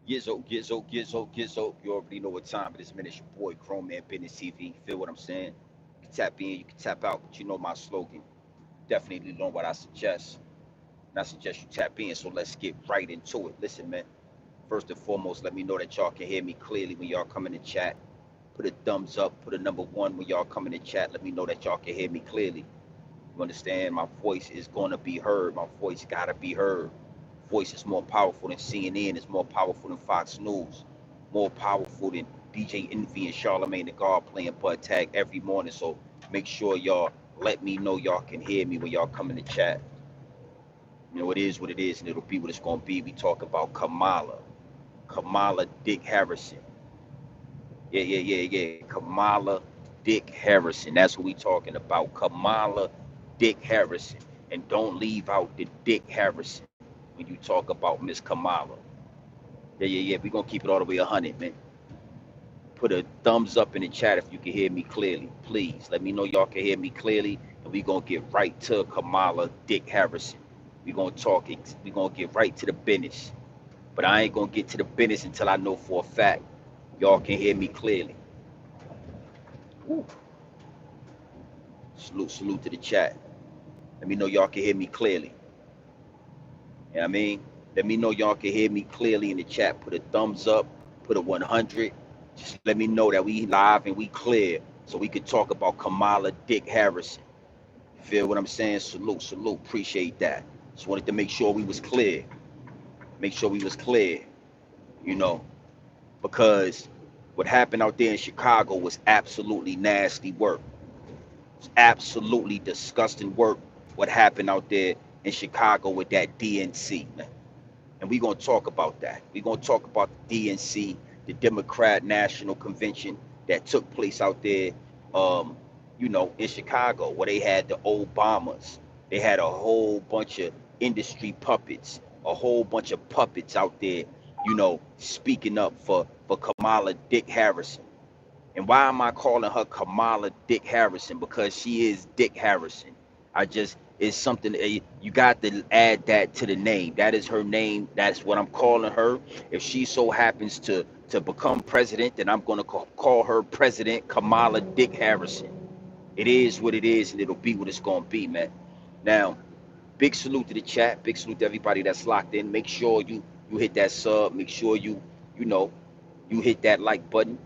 Gizzo, Gizzo, Gizzo, Gizzo. You already know what time it is, man. It's your boy, Chrome Man Business TV. Feel what I'm saying? You can tap in, you can tap out, but you know my slogan. Definitely know what I suggest. And I suggest you tap in, so let's get right into it. Listen, man. First and foremost, let me know that y'all can hear me clearly when y'all come in the chat. Put a thumbs up, put a number one when y'all come in the chat. Let me know that y'all can hear me clearly. You understand? My voice is going to be heard. My voice got to be heard. Voice is more powerful than CNN. It's more powerful than Fox News. More powerful than DJ Envy and Charlamagne the God playing butt tag every morning. So make sure y'all let me know y'all can hear me when y'all come in the chat. You know, it is what it is, and it'll be what it's going to be. We talk about Kamala. Kamala Dick Harrison. Yeah. Kamala Dick Harrison. That's what we talking about. Kamala Dick Harrison. And don't leave out the Dick Harrison when you talk about Miss Kamala. Yeah. We're gonna keep it all the way 100, man. Put a thumbs up in the chat if you can hear me clearly. Please let me know y'all can hear me clearly. And we're gonna get right to Kamala Dick Harrison. We're gonna talk we're gonna get right to the business. But I ain't gonna get to the business until I know for a fact y'all can hear me clearly. Ooh. Salute to the chat. Let me know y'all can hear me clearly. You know what I mean? Let me know y'all can hear me clearly in the chat. Put a thumbs up, put a 100. Just let me know that we live and we clear so we could talk about Kamala Dick Harrison. You feel what I'm saying? Salute. Appreciate that. Just wanted to make sure we was clear. Make sure we was clear, you know, because what happened out there in Chicago was absolutely nasty work. It's absolutely disgusting work what happened out there in Chicago with that DNC, man. And we're going to talk about that. We're going to talk about the DNC, the Democrat National Convention that took place out there, um, in Chicago, where they had the Obamas. They had a whole bunch of industry puppets, a whole bunch of puppets out there, speaking up for Kamala Dick Harrison. And why am I calling her Kamala Dick Harrison? Because she is Dick Harrison. I just it's something you got to add that to the name. That is her name. That's what I'm calling her. If she so happens to become president, then I'm gonna call her President Kamala Dick Harrison. It is what it is, and it'll be what it's gonna be, man. Now, big salute to the chat. Big salute to everybody that's locked in. Make sure you hit that sub. Make sure you know you hit that like button.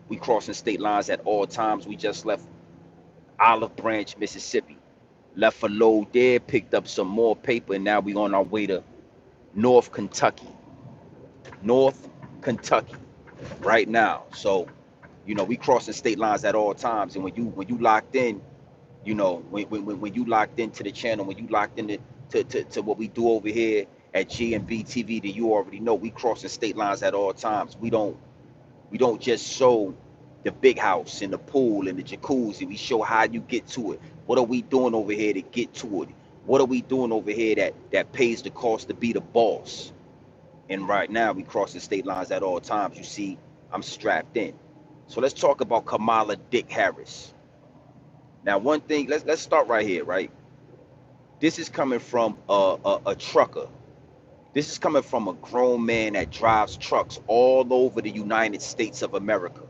We crossing state lines at all times. We just left Olive Branch, Mississippi. Left a load there, picked up some more paper, and now we on our way to North Kentucky. North Kentucky right now. So, we crossing state lines at all times. And when you locked in, when you locked into the channel, when you locked into to what we do over here at GMB TV, then you already know we crossing state lines at all times. We don't just show the big house and the pool and the jacuzzi. We show how you get to it. What are we doing over here to get to it? What are we doing over here that pays the cost to be the boss? And right now we crossing state lines at all times. You see, I'm strapped in. So let's talk about Kamala Dick Harris. Now, one thing, let's start right here, right? This is coming from a trucker. This is coming from a grown man that drives trucks all over the United States of America.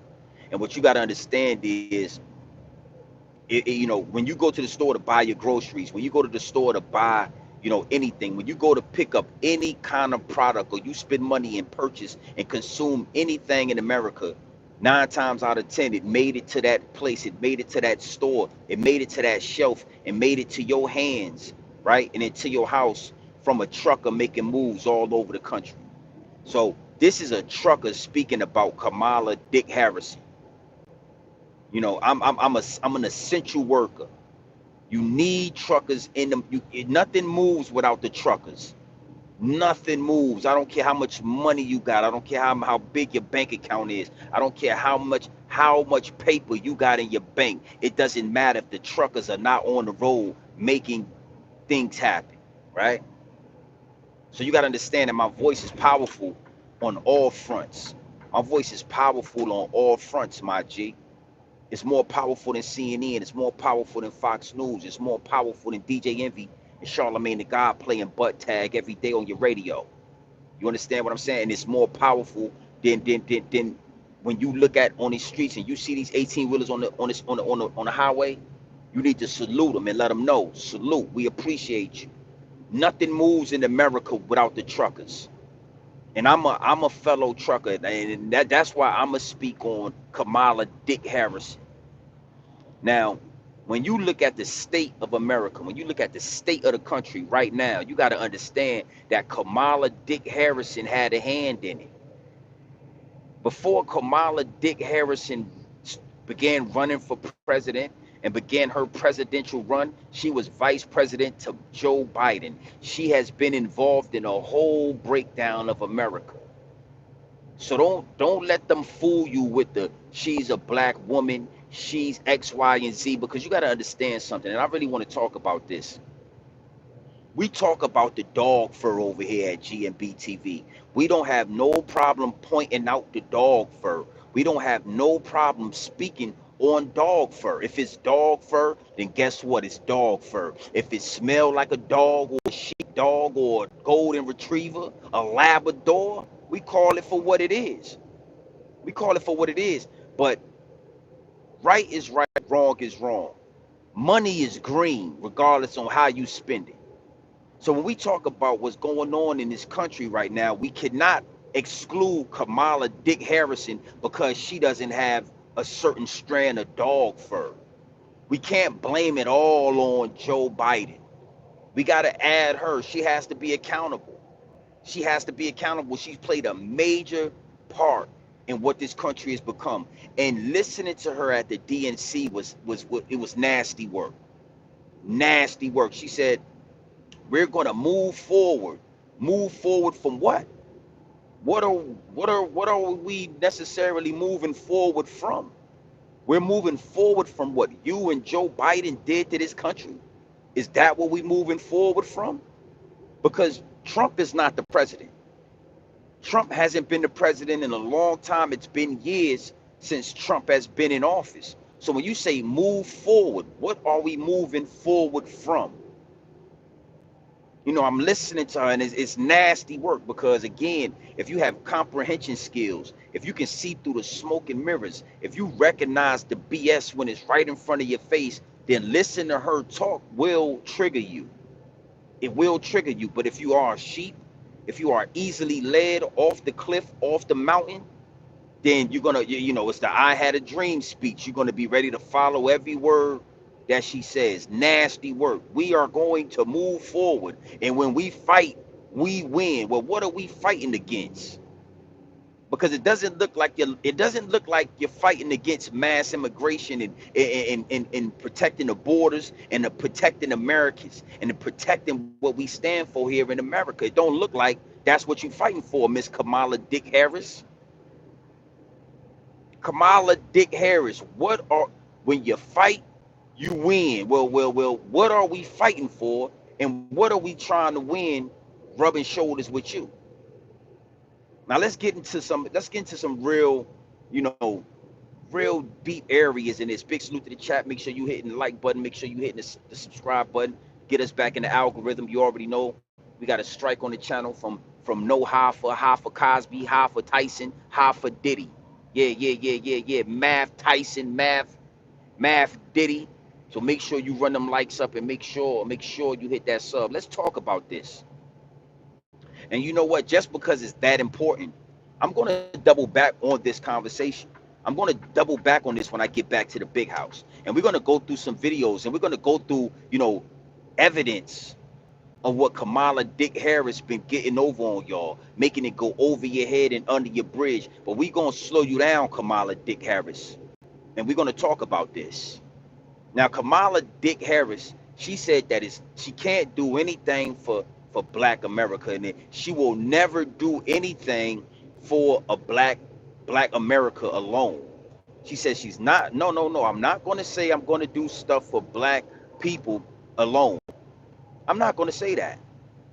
And what you got to understand is, when you go to the store to buy your groceries, when you go to the store to buy, anything, when you go to pick up any kind of product or you spend money and purchase and consume anything in America, 9 times out of 10, it made it to that place, it made it to that store, it made it to that shelf, it made it to your hands, right? And into your house from a trucker making moves all over the country. So this is a trucker speaking about Kamala Dick Harrison. I'm an essential worker. You need truckers in them. Nothing moves without the truckers. Nothing moves. I don't care how much money you got. I don't care how big your bank account is. I don't care how much paper you got in your bank. It doesn't matter if the truckers are not on the road making things happen, right? So you got to understand that my voice is powerful on all fronts. My voice is powerful on all fronts, my G. It's more powerful than CNN. It's more powerful than Fox News. It's more powerful than DJ Envy and Charlamagne the God playing butt tag every day on your radio. You understand what I'm saying? And it's more powerful than when you look at on these streets and you see these 18 wheelers on the highway. You need to salute them and let them know, salute. We appreciate you. Nothing moves in America without the truckers. And I'm a fellow trucker, and that's why I'm gonna speak on Kamala Dick Harris. Now, when you look at the state of America, when you look at the state of the country right now, you got to understand that Kamala Dick Harrison had a hand in it. Before Kamala Dick Harrison began running for president and began her presidential run, she was vice president to Joe Biden. She has been involved in a whole breakdown of America. So don't let them fool you with the she's a black woman, she's X, Y, and Z, because you got to understand something. And I really want to talk about this. We talk about the dog fur over here at GMB TV. We don't have no problem pointing out the dog fur. We don't have no problem speaking on dog fur. If it's dog fur, then guess what? It's dog fur. If it smells like a dog or a sheepdog or a golden retriever, a Labrador, we call it for what it is. We call it for what it is. But right is right, wrong is wrong. Money is green, regardless on how you spend it. So when we talk about what's going on in this country right now, we cannot exclude Kamala Dick Harrison because she doesn't have a certain strand of dog fur. We can't blame it all on Joe Biden. We got to add her. She has to be accountable. She has to be accountable. She's played a major part in what this country has become. And listening to her at the DNC was nasty work. Nasty work. She said, we're going to move forward. Move forward from what? What are we necessarily moving forward from? We're moving forward from what you and Joe Biden did to this country. Is that what we're moving forward from? Because Trump is not the president. Trump hasn't been the president in a long time. It's been years since Trump has been in office. So when you say move forward, what are we moving forward from? You know, I'm listening to her, and it's nasty work because, again, if you have comprehension skills, if you can see through the smoke and mirrors, if you recognize the BS when it's right in front of your face, then listen to her talk will trigger you. It will trigger you. But if you are a sheep, if you are easily led off the cliff, off the mountain, then you're gonna, it's the I had a dream speech. You're gonna be ready to follow every word that she says. Nasty work. We are going to move forward, and when we fight, we win. Well, what are we fighting against? Because it doesn't look like you're fighting against mass immigration and protecting the borders and the protecting Americans and the protecting what we stand for here in America. It don't look like that's what you're fighting for, Miss Kamala Dick Harris. Kamala Dick Harris, when you fight, you win. Well, what are we fighting for, and what are we trying to win rubbing shoulders with you? Now let's get into some real, you know, real deep areas in this. Big salute to the chat. Make sure you hitting the like button. Make sure you hitting the subscribe button. Get us back in the algorithm. You already know we got a strike on the channel from no high for Cosby, high for Tyson, high for Diddy. Yeah. Math Tyson, math Diddy. So make sure you run them likes up and make sure you hit that sub. Let's talk about this. And you know what? Just because it's that important, I'm going to double back on this conversation. I'm going to double back on this when I get back to the big house. And we're going to go through some videos, and we're going to go through, evidence of what Kamala Dick Harris been getting over on y'all, making it go over your head and under your bridge. But we're going to slow you down, Kamala Dick Harris. And we're going to talk about this. Now, Kamala Dick Harris, she said that she can't do anything for Black America, and she will never do anything for a Black America alone. She says she's not. No. I'm not going to say I'm going to do stuff for Black people alone. I'm not going to say that,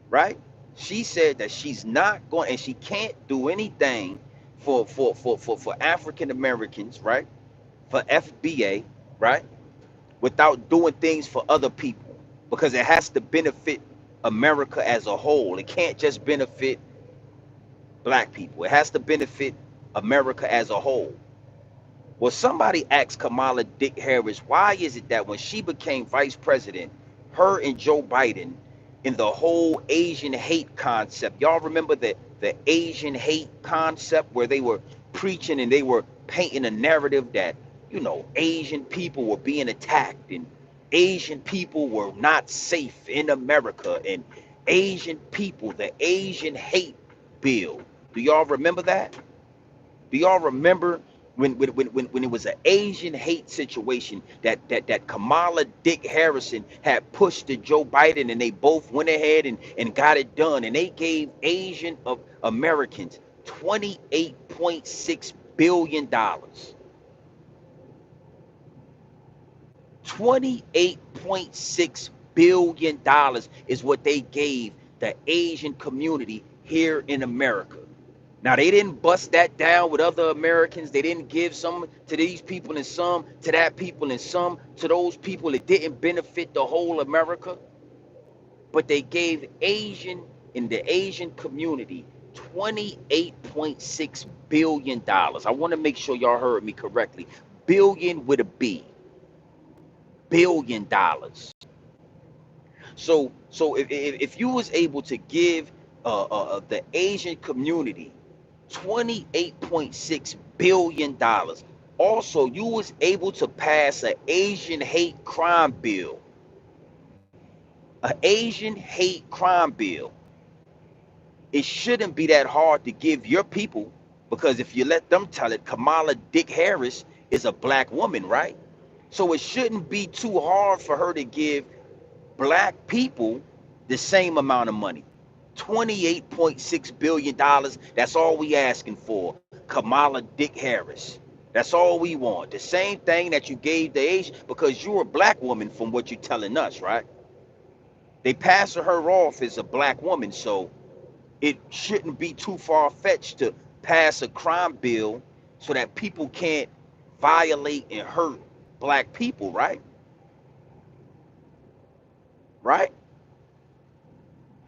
right? She said that she's not going, and she can't do anything for African Americans, right? For FBA, right? Without doing things for other people, because it has to benefit America as a whole. It can't just benefit black people. It has to benefit America as a whole. Well, somebody asked Kamala Dick Harris, why is it that when she became vice president, her and Joe Biden, in the whole Asian hate concept, y'all remember the Asian hate concept where they were preaching and they were painting a narrative that, you know, Asian people were being attacked and Asian people were not safe in America and Asian people, the Asian hate bill. Do y'all remember that? Do y'all remember when it was an Asian hate situation that Kamala Dick Harrison had pushed to Joe Biden and they both went ahead and got it done and they gave Asian of Americans $28.6 billion. $28.6 billion is what they gave the Asian community here in America. Now they didn't bust that down with other Americans. They didn't give some to these people and some to that people and some to those people. It didn't benefit the whole America, but they gave Asian in the Asian community $28.6 billion. I want to make sure y'all heard me correctly. Billion with a B. $1 billion. So if you was able to give the Asian community $28.6 billion. Also, you was able to pass an Asian hate crime bill. An Asian hate crime bill. It shouldn't be that hard to give your people, because if you let them tell it, Kamala Dick Harris is a black woman, right? So it shouldn't be too hard for her to give black people the same amount of money. $28.6 billion. That's all we asking for. Kamala Dick Harris. That's all we want. The same thing that you gave the Asian, because you're a black woman from what you're telling us, right? They passing her off as a black woman, so it shouldn't be too far-fetched to pass a crime bill so that people can't violate and hurt black people, right? Right?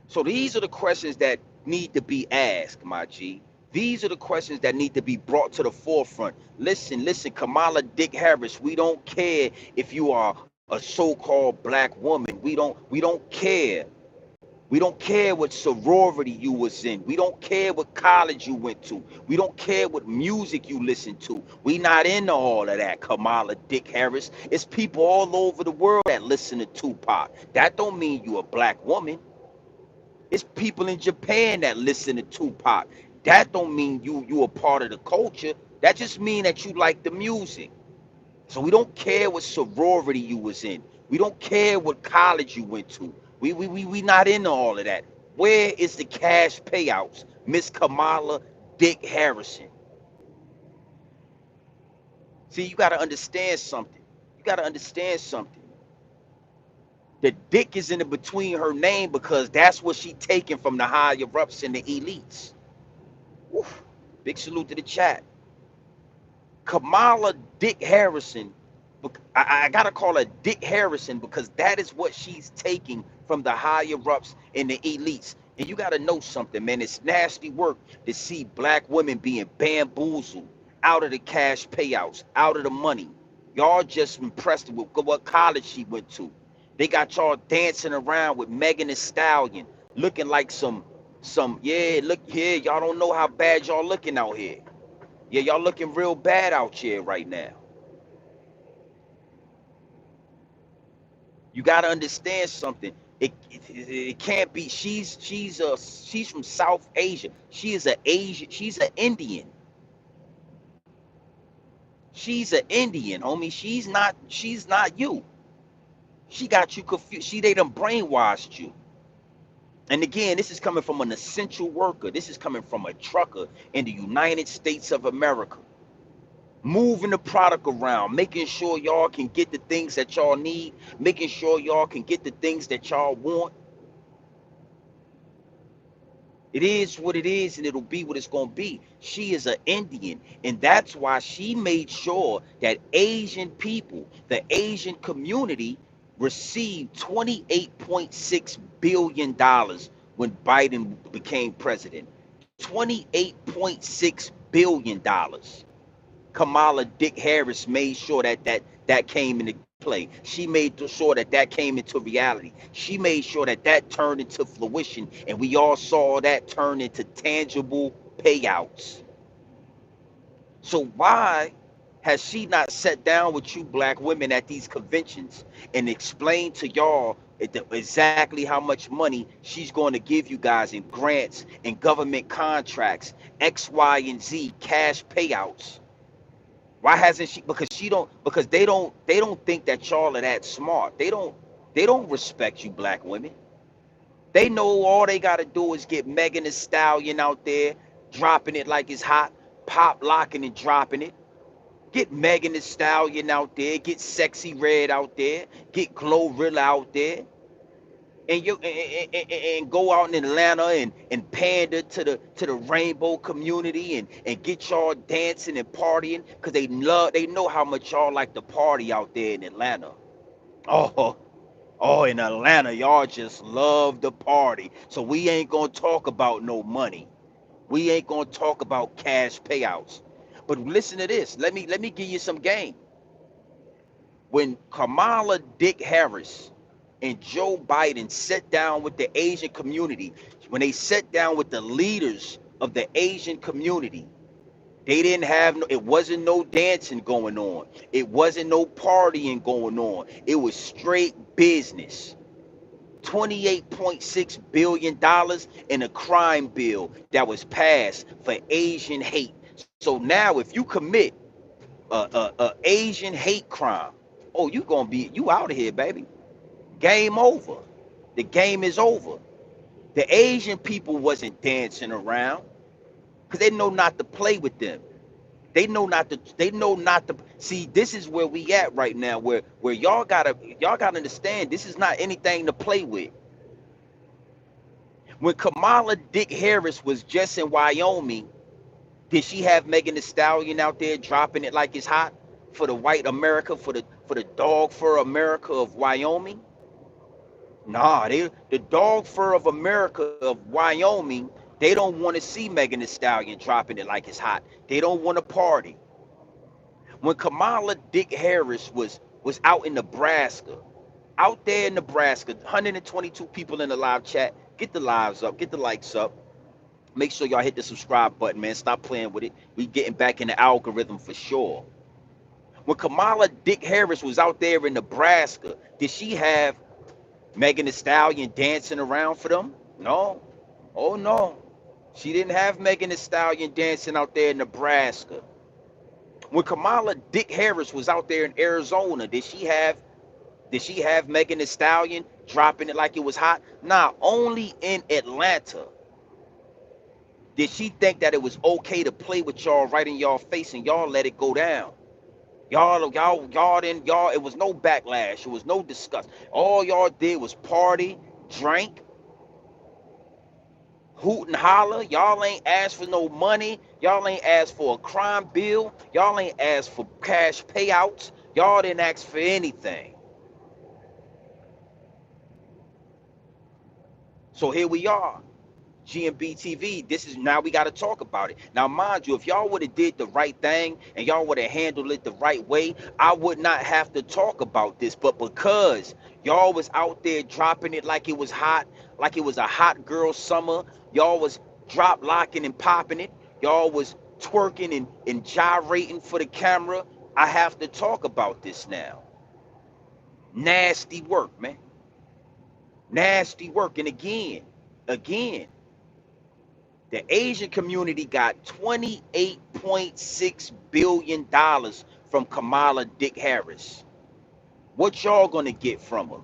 So these are the questions that need to be asked, my G. These are the questions that need to be brought to the forefront. Listen, Kamala Dick Harris, we don't care if you are a so-called black woman. We don't care. We don't care what sorority you was in. We don't care what college you went to. We don't care what music you listen to. We not into all of that, Kamala Dick Harris. It's people all over the world that listen to Tupac. That don't mean you a black woman. It's people in Japan that listen to Tupac. That don't mean you a part of the culture. That just mean that you like the music. So we don't care what sorority you was in. We don't care what college you went to. We not into all of that. Where is the cash payouts, Miss Kamala Dick Harrison? See, you gotta understand something. You gotta understand something. The dick is in the between her name because that's what she taking from the higher ups and the elites. Oof. Big salute to the chat. Kamala Dick Harrison. I gotta call her Dick Harrison because that is what she's taking from the higher ups and the elites. And you gotta know something, man. It's nasty work to see black women being bamboozled out of the cash payouts, out of the money. Y'all just impressed with what college she went to. They got y'all dancing around with Megan Thee Stallion, looking like yeah, look here. Y'all don't know how bad y'all looking out here. Yeah, y'all looking real bad out here right now. You got to understand something. It can't be. She's from South Asia. She is an Asian. She's an Indian. She's an Indian, homie. She's not. She's not you. She got you confused. They done brainwashed you. And again, this is coming from an essential worker. This is coming from a trucker in the United States of America. Moving the product around, making sure y'all can get the things that y'all need, making sure y'all can get the things that y'all want. It is what it is, and it'll be what it's going to be. She is an Indian, and that's why she made sure that Asian people, the Asian community, received $28.6 billion when Biden became president. $28.6 billion. Kamala Dick Harris made sure that came into play. She made sure that came into reality. She made sure that turned into fruition, and we all saw that turn into tangible payouts. So why has she not sat down with you black women at these conventions and explained to y'all exactly how much money she's going to give you guys in grants and government contracts, X, Y, and Z cash payouts? Why hasn't she? Because she don't. Because they don't think that y'all are that smart. They don't respect you black women. They know all they gotta do is get Megan Thee Stallion out there, dropping it like it's hot, pop locking and dropping it. Get Megan Thee Stallion out there, get Sexy Red out there, get Glorilla out there, and and go out in Atlanta and pander to the rainbow community and get y'all dancing and partying because they know how much y'all like to party out there in Atlanta. Oh, oh, in Atlanta, y'all just love the party. So we ain't gonna talk about no money. We ain't gonna talk about cash payouts. But listen to this. Let me give you some game. When Kamala Dick Harris and Joe Biden sat down with the Asian community, when they sat down with the leaders of the Asian community, they didn't have no, it wasn't no dancing going on. It wasn't no partying going on. It was straight business. $28.6 billion in a crime bill that was passed for Asian hate. So now if you commit a Asian hate crime, oh, you out of here, baby. Game over. The game is over. The Asian people wasn't dancing around because they know not to play with them. They know not to see. This is where we at right now, where y'all gotta understand this is not anything to play with. When Kamala Dick Harris was just in Wyoming, did she have Megan Thee Stallion out there dropping it like it's hot for the white America, for the dog fur America of Wyoming? Nah, the dog fur of America of Wyoming, they don't want to see Megan Thee Stallion dropping it like it's hot. They don't want to party. When Kamala Dick Harris was out in Nebraska, out there in Nebraska, 122 people in the live chat. Get the lives up, get the likes up. Make sure y'all hit the subscribe button, man. Stop playing with it. We getting back in the algorithm for sure. When Kamala Dick Harris was out there in Nebraska, did she have Megan Thee Stallion dancing around for them? No. Oh no. She didn't have Megan Thee Stallion dancing out there in Nebraska. When Kamala Dick Harris was out there in Arizona, did she have Megan Thee Stallion dropping it like it was hot? Nah, only in Atlanta. Did she think that it was okay to play with y'all right in y'all face and y'all let it go down? Y'all didn't, y'all, it was no backlash. It was no disgust. All y'all did was party, drink, hoot and holler. Y'all ain't asked for no money. Y'all ain't asked for a crime bill. Y'all ain't asked for cash payouts. Y'all didn't ask for anything. So here we are. GMB TV, this is now we got to talk about it. Now, mind you, if y'all would have did the right thing and y'all would have handled it the right way, I would not have to talk about this. But because y'all was out there dropping it like it was hot, like it was a hot girl summer, y'all was drop locking and popping it, y'all was twerking and gyrating for the camera, I have to talk about this now. Nasty work, man. Nasty work. And again, the Asian community got $28.6 billion from Kamala Dick Harris. What y'all gonna get from her?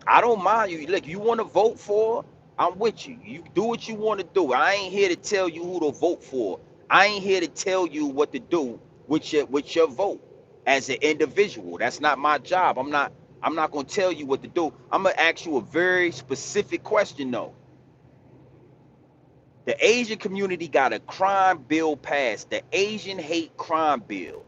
I don't mind you. Look, you want to vote for her? I'm with you. You do what you want to do. I ain't here to tell you who to vote for. I ain't here to tell you what to do with your vote as an individual. That's not my job. I'm not gonna tell you what to do. I'm gonna ask you a very specific question though. The Asian community got a crime bill passed, the Asian hate crime bill,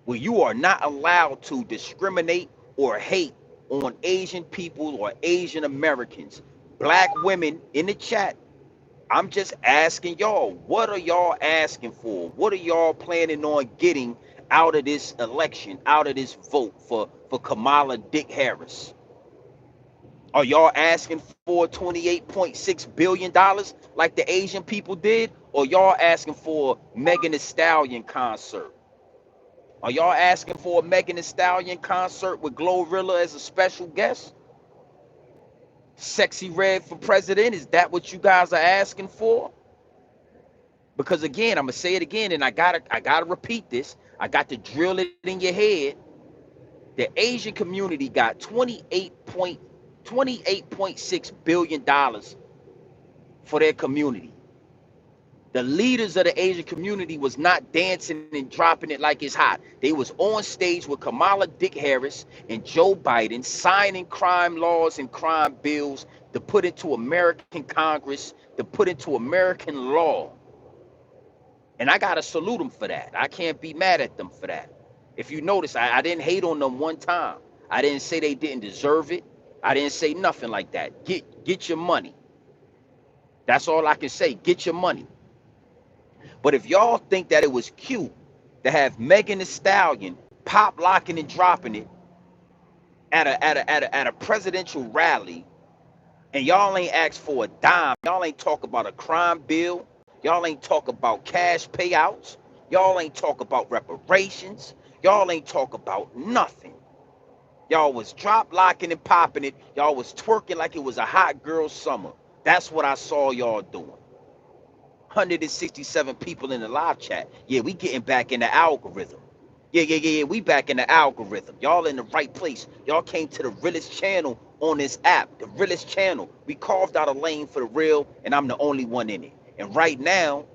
where you are not allowed to discriminate or hate on Asian people or Asian Americans. Black women in the chat, I'm just asking y'all, what are y'all asking for? What are y'all planning on getting out of this election, out of this vote for Kamala Dick Harris? Are y'all asking for $28.6 billion like the Asian people did? Or y'all asking for Megan Thee Stallion concert? Are y'all asking for a Megan Thee Stallion concert with Glorilla as a special guest? Sexy Red for president? Is that what you guys are asking for? Because again, I'm gonna say it again, and I gotta repeat this. I got to drill it in your head. The Asian community got 28.6 billion dollars for their community. The leaders of the Asian community was not dancing and dropping it like it's hot. They was on stage with Kamala Dick Harris and Joe Biden signing crime laws and crime bills to put into American Congress, to put into American law. And I gotta salute them for that. I can't be mad at them for that. If you notice, I didn't hate on them one time. I didn't say they didn't deserve it. I didn't say nothing like that. Get your money. That's all I can say. Get your money. But if y'all think that it was cute to have Megan Thee Stallion pop locking and dropping it at a presidential rally, and y'all ain't asked for a dime, y'all ain't talk about a crime bill, y'all ain't talk about cash payouts, y'all ain't talk about reparations, y'all ain't talk about nothing. Y'all was drop locking and popping it, y'all was twerking like it was a hot girl summer. That's what I saw y'all doing. 167 people in the live chat. Yeah, we getting back in the algorithm. Yeah. We back in the algorithm. Y'all in the right place. Y'all came to the realest channel on this app. The realest channel. We carved out a lane for the real, and I'm the only one in it. And right now,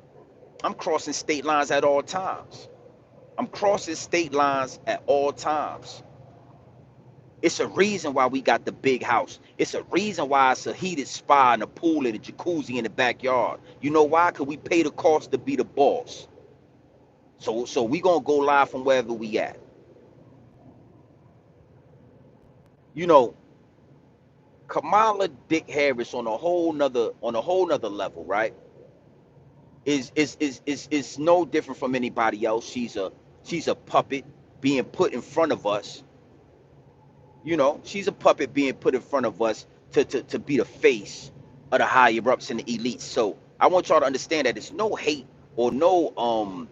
I'm crossing state lines at all times. I'm crossing state lines at all times. It's a reason why we got the big house. It's a reason why it's a heated spa and a pool and a jacuzzi in the backyard. You know why? Because we pay the cost to be the boss. So we gonna go live from wherever we at. You know, Kamala Dick Harris on a whole nother level, right? Is no different from anybody else. She's a puppet being put in front of us. You know, she's a puppet being put in front of us to be the face of the higher ups and the elites. So I want y'all to understand that it's no hate or no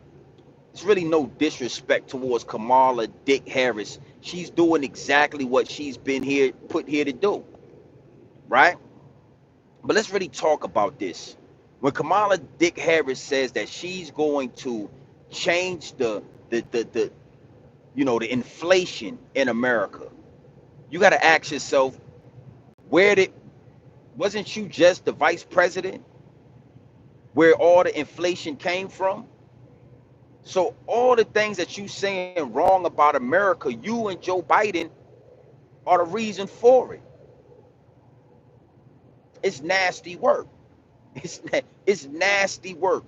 it's really no disrespect towards Kamala Dick Harris. She's doing exactly what she's been put here to do, right? But let's really talk about this. When Kamala Dick Harris says that she's going to change the the inflation in America, you got to ask yourself, where did wasn't you just the vice president where all the inflation came from? So all the things that you saying wrong about America, you and Joe Biden are the reason for it. It's nasty work. It's nasty work.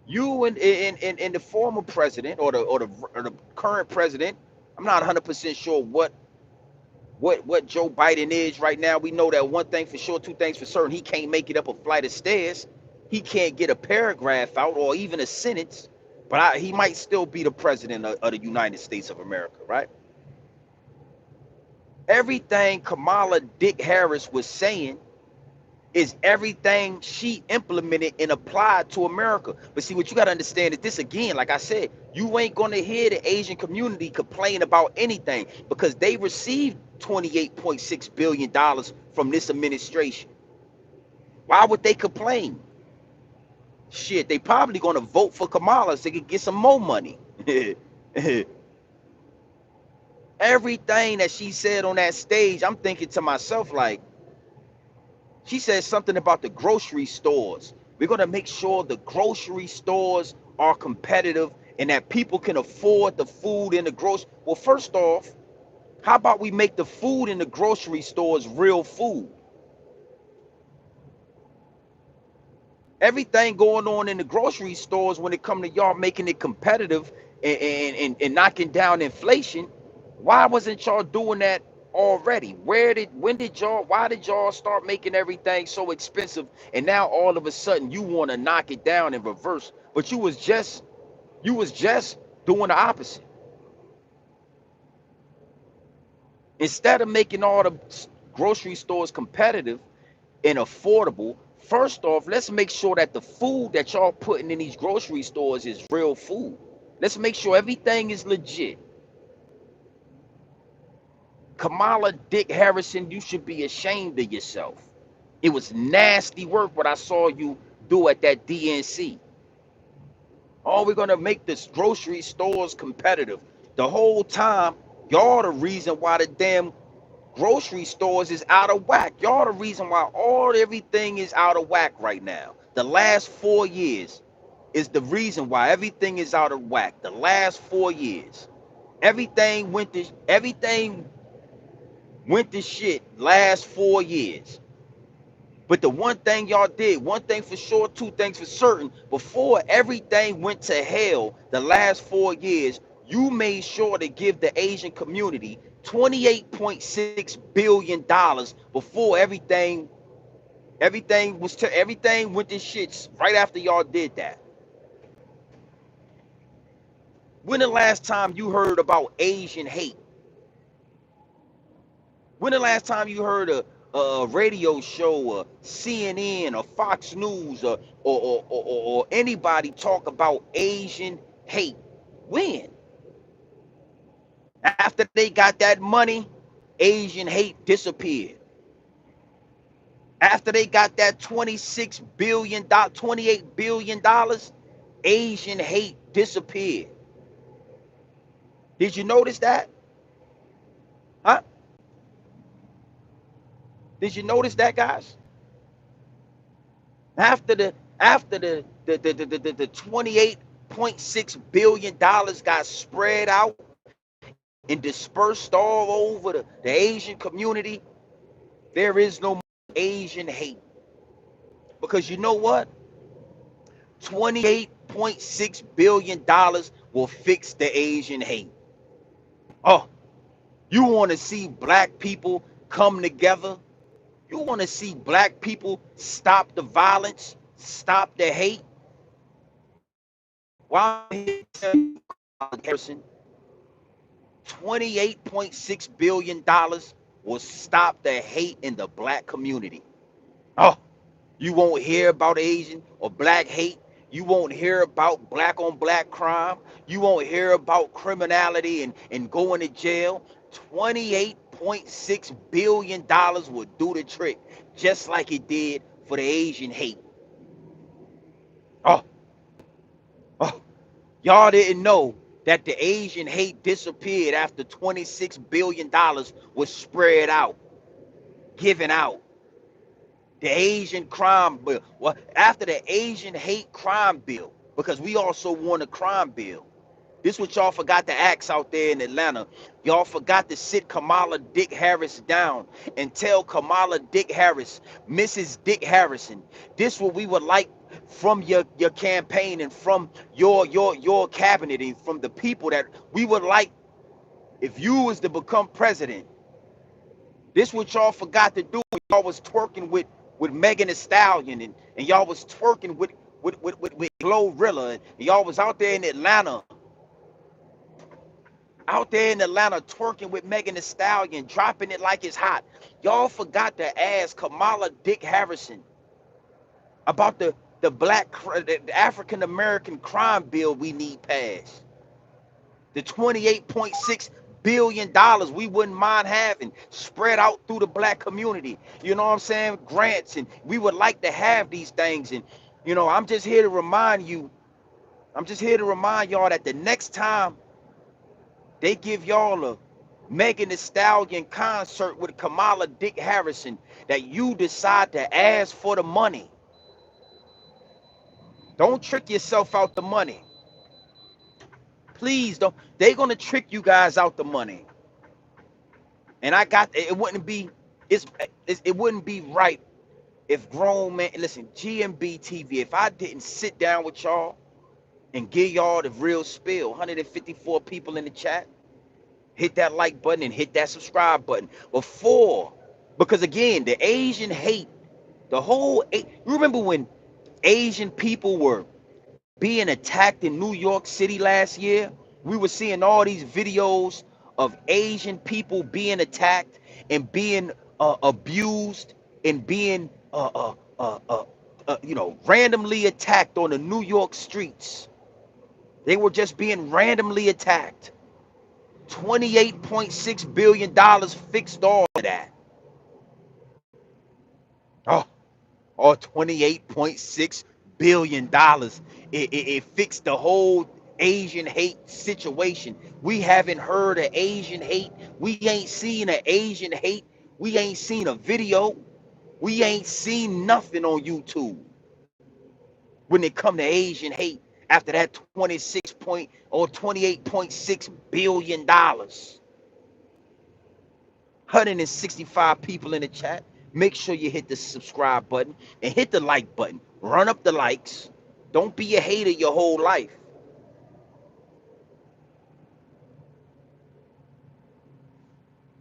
You and the former president or the current president, I'm not 100% sure what Joe Biden is right now. We know that one thing for sure, two things for certain. He can't make it up a flight of stairs. He can't get a paragraph out or even a sentence. But he might still be the president of the United States of America, right? Everything Kamala Dick Harris was saying is everything she implemented and applied to America. But see, what you got to understand is this again, like I said, you ain't going to hear the Asian community complain about anything because they received $28.6 billion from this administration. Why would they complain? Shit, they probably going to vote for Kamala so they can get some more money. Everything that she said on that stage, I'm thinking to myself, like, she said something about the grocery stores. We're going to make sure the grocery stores are competitive and that people can afford the food in the grocery. Well, first off, how about we make the food in the grocery stores real food? Everything going on in the grocery stores when it comes to y'all making it competitive and knocking down inflation, why wasn't y'all doing that already. Why did y'all start making everything so expensive? And now all of a sudden you want to knock it down in reverse. But you was just doing the opposite. Instead of making all the grocery stores competitive and affordable, first off, let's make sure that the food that y'all putting in these grocery stores is real food. Let's make sure everything is legit. Kamala Dick Harrison, you should be ashamed of yourself. It was nasty work what I saw you do at that DNC. Oh, we're gonna make this grocery stores competitive. The whole time, y'all the reason why the damn grocery stores is out of whack. Y'all the reason why everything is out of whack right now. The last 4 years is the reason why everything is out of whack. The last 4 years. Everything went to shit last 4 years. But the one thing y'all did, one thing for sure, two things for certain, before everything went to hell the last 4 years, you made sure to give the Asian community $28.6 billion before everything went to shit right after y'all did that. When the last time you heard about Asian hate? When the last time you heard a radio show, or CNN, or Fox News, or anybody talk about Asian hate? When? After they got that money, Asian hate disappeared. After they got that $28 billion, Asian hate disappeared. Did you notice that? Huh? Did you notice that, guys? After the 28.6 billion dollars got spread out and dispersed all over the Asian community, there is no more Asian hate. Because you know what? $28.6 billion will fix the Asian hate. Oh, you want to see black people come together? You want to see black people stop the violence, stop the hate? Why Harrison, $28.6 billion will stop the hate in the black community. Oh, you won't hear about Asian or black hate. You won't hear about black on black crime. You won't hear about criminality and going to jail. $28.6 billion will do the trick, just like it did for the Asian hate. Oh, oh, y'all didn't know that the Asian hate disappeared after $26 billion was spread out, given out. The Asian crime bill. Well, after the Asian hate crime bill, because we also won a crime bill. This is what y'all forgot to ask out there in Atlanta. Y'all forgot to sit Kamala Dick Harris down and tell Kamala Dick Harris, Mrs. Dick Harrison, this what we would like from your campaign and from your cabinet and from the people that we would like if you was to become president. This what y'all forgot to do. Y'all was twerking with Megan Thee Stallion, and y'all was twerking with Glorilla, and y'all was out there in Atlanta twerking with Megan Thee Stallion, dropping it like it's hot. Y'all forgot to ask Kamala Dick Harrison about the African American crime bill we need passed. The $28.6 billion we wouldn't mind having spread out through the black community. You know what I'm saying? Grants, and we would like to have these things. And I'm just here to remind you. I'm just here to remind y'all that the next time they give y'all a Megan Thee Stallion concert with Kamala Dick Harrison, that you decide to ask for the money. Don't trick yourself out the money. Please don't. They're gonna trick you guys out the money. And it wouldn't be it wouldn't be right if grown men listen, GMB TV, if I didn't sit down with y'all and give y'all the real spill. 154 people in the chat. Hit that like button and hit that subscribe button before, because again, the Asian hate, the whole, you remember when Asian people were being attacked in New York City last year? We were seeing all these videos of Asian people being attacked and being abused and being, randomly attacked on the New York streets. They were just being randomly attacked. $28.6 billion fixed all of that. Oh, or $28.6 billion. It fixed the whole Asian hate situation. We haven't heard of Asian hate. We ain't seen an Asian hate. We ain't seen a video. We ain't seen nothing on YouTube when it come to Asian hate after that 28.6 billion dollars. 165 people in the chat. Make sure you hit the subscribe button and hit the like button. Run up the likes. Don't be a hater your whole life.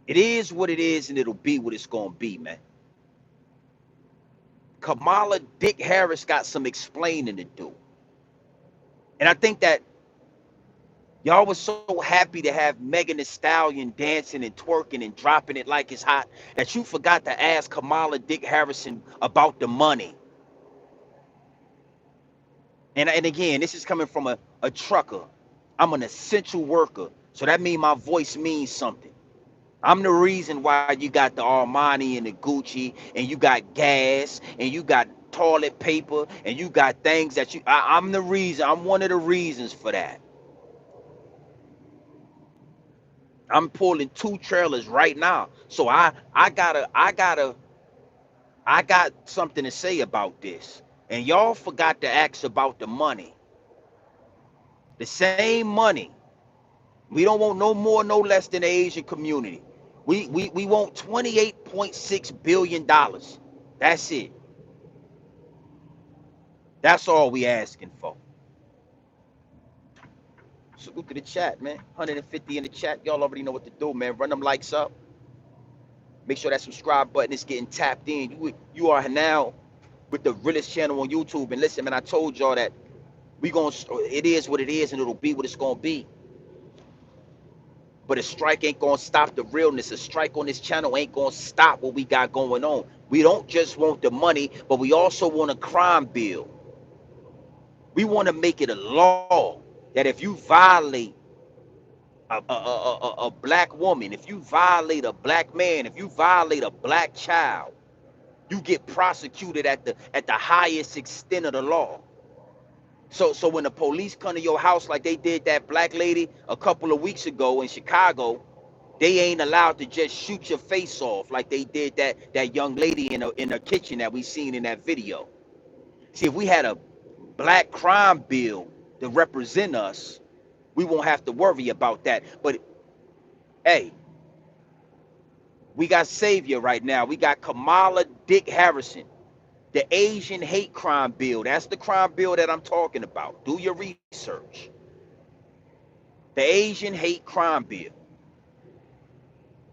It is what it is, and it'll be what it's gonna be, man. Kamala Dick Harris got some explaining to do. And I think that y'all was so happy to have Megan Thee Stallion dancing and twerking and dropping it like it's hot that you forgot to ask Kamala Dick Harrison about the money. And again, this is coming from a trucker. I'm an essential worker. So that means my voice means something. I'm the reason why you got the Armani and the Gucci, and you got gas, and you got toilet paper, and you got things that I'm the reason. I'm one of the reasons for that. I'm pulling 2 trailers right now. So I got something to say about this. And y'all forgot to ask about the money. The same money. We don't want no more, no less than the Asian community. We want $28.6 billion. That's it. That's all we asking for. Salute to the chat, man. 150 in the chat. Y'all already know what to do, man. Run them likes up. Make sure that subscribe button is getting tapped in. You are now with the Realest channel on YouTube. And listen, man, I told y'all that it is what it is, and it'll be what it's gonna be. But a strike ain't gonna stop the realness. A strike on this channel ain't gonna stop what we got going on. We don't just want the money, but we also want a crime bill. We want to make it a law that if you violate a black woman, if you violate a black man, if you violate a black child, you get prosecuted at the highest extent of the law. So when the police come to your house like they did that black lady a couple of weeks ago in Chicago, they ain't allowed to just shoot your face off like they did that young lady in the kitchen that we seen in that video. See, if we had a black crime bill to represent us, we won't have to worry about that. But hey, we got Savior right now. We got Kamala Dick Harrison, the Asian hate crime bill. That's the crime bill that I'm talking about. Do your research. The Asian hate crime bill.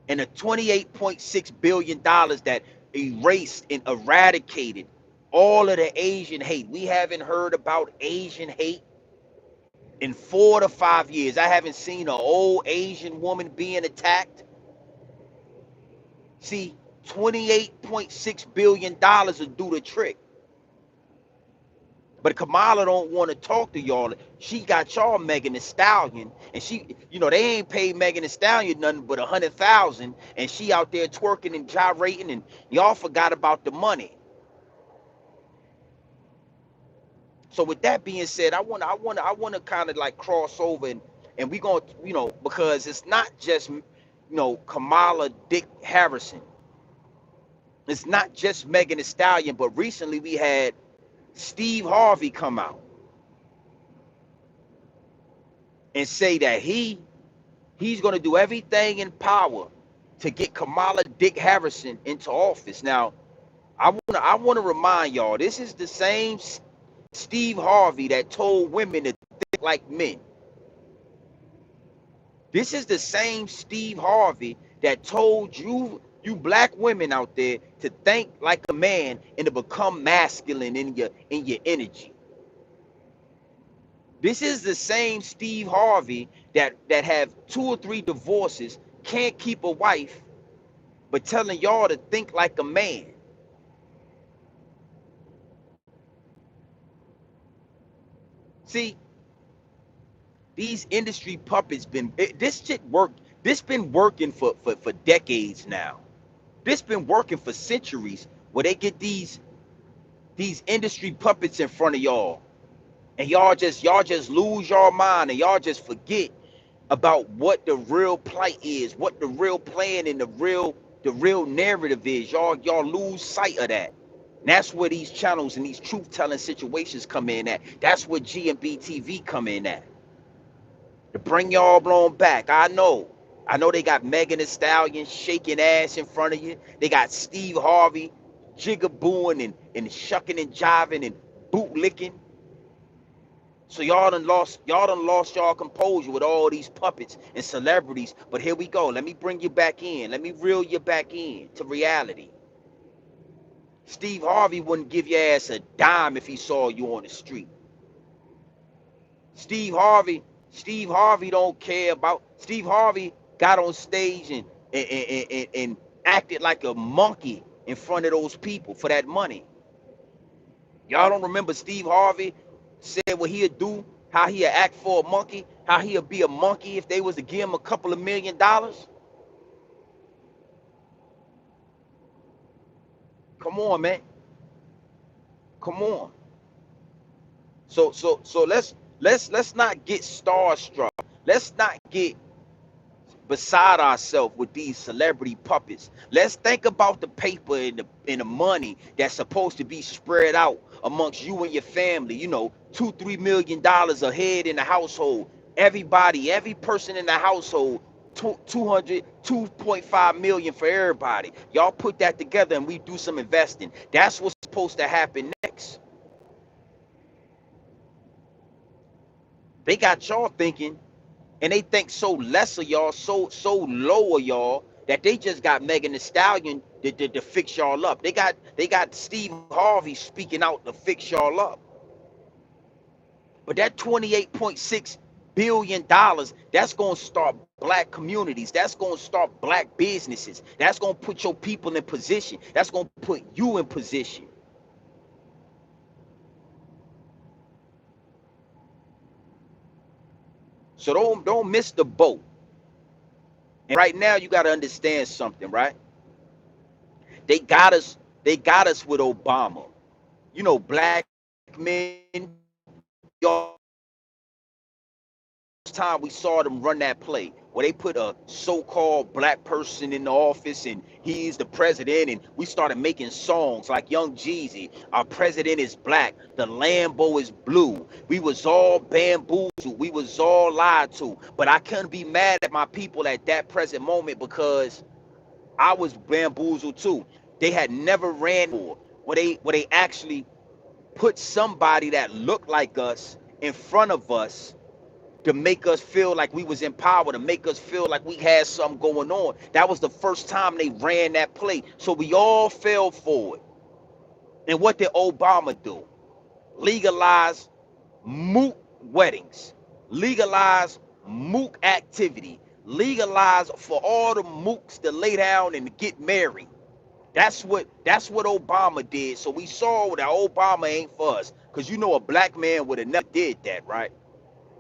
And the $28.6 billion that erased and eradicated all of the Asian hate. We haven't heard about Asian hate in 4 to 5 years. I haven't seen an old Asian woman being attacked. See, $28.6 billion will do the trick. But Kamala don't want to talk to y'all. She got y'all Megan Thee Stallion, and they ain't paid Megan Thee Stallion nothing but $100,000, and she out there twerking and gyrating, and y'all forgot about the money. So with that being said, I wanna kind of like cross over and we gonna because it's not just Kamala Dick Harrison. It's not just Megan Thee Stallion, but recently we had Steve Harvey come out and say that he's going to do everything in power to get Kamala Dick Harrison into office. Now, I want to remind y'all, this is the same Steve Harvey that told women to think like men. This is the same Steve Harvey that told you black women out there to think like a man and to become masculine in your energy. This is the same Steve Harvey that have 2 or 3 divorces, can't keep a wife, but telling y'all to think like a man. See, these industry puppets this shit worked. This been working for decades now. This been working for centuries where they get these industry puppets in front of y'all, and y'all just lose your mind, and y'all just forget about what the real plight is, what the real plan and the real narrative is. Y'all lose sight of that. And that's where these channels and these truth telling situations come in at. That's where GMB TV come in at. To bring y'all blown back. I know they got Megan Thee Stallion shaking ass in front of you. They got Steve Harvey jigabooing and shucking and jiving and bootlicking. So y'all done lost y'all composure with all these puppets and celebrities. But here we go. Let me bring you back in. Let me reel you back in to reality. Steve Harvey wouldn't give your ass a dime if he saw you on the street. Steve Harvey, Steve Harvey don't care about. Steve Harvey got on stage and acted like a monkey in front of those people for that money. Y'all don't remember Steve Harvey said what he'd do, how he'd act for a monkey, how he'd be a monkey if they was to give him a couple of $1,000,000? Come on, man. Come on. So let's not get starstruck. Let's not get beside ourselves with these celebrity puppets. Let's think about the paper and the money that's supposed to be spread out amongst you and your family. You know, $2-3 million a head in the household. Everybody, every person in the household, 2.5 million for everybody. Y'all put that together and we do some investing. That's what's supposed to happen next. They got y'all thinking, and they think so less of y'all, so low of y'all, that they just got Megan Thee Stallion to fix y'all up. They got Steve Harvey speaking out to fix y'all up. But that $28.6 billion, that's gonna start black communities. That's gonna start black businesses. That's gonna put your people in position. That's gonna put you in position. So don't miss the boat. And right now you gotta understand something, right? They got us, they got us with Obama. You know, black men, y'all, time we saw them run that play where they put a so-called black person in the office and he's the president, and we started making songs like Young Jeezy, our president is black, the Lambo is blue. We was all bamboozled, we was all lied to, but I couldn't be mad at my people at that present moment because I was bamboozled too. They had never ran for where they actually put somebody that looked like us in front of us to make us feel like we was in power, to make us feel like we had something going on. That was the first time they ran that play. So we all fell for it. And what did Obama do? Legalize moot weddings, legalize moot activity, legalize for all the mooks to lay down and get married. That's what Obama did. So we saw that Obama ain't for us. Cause you know a black man would have never did that, right?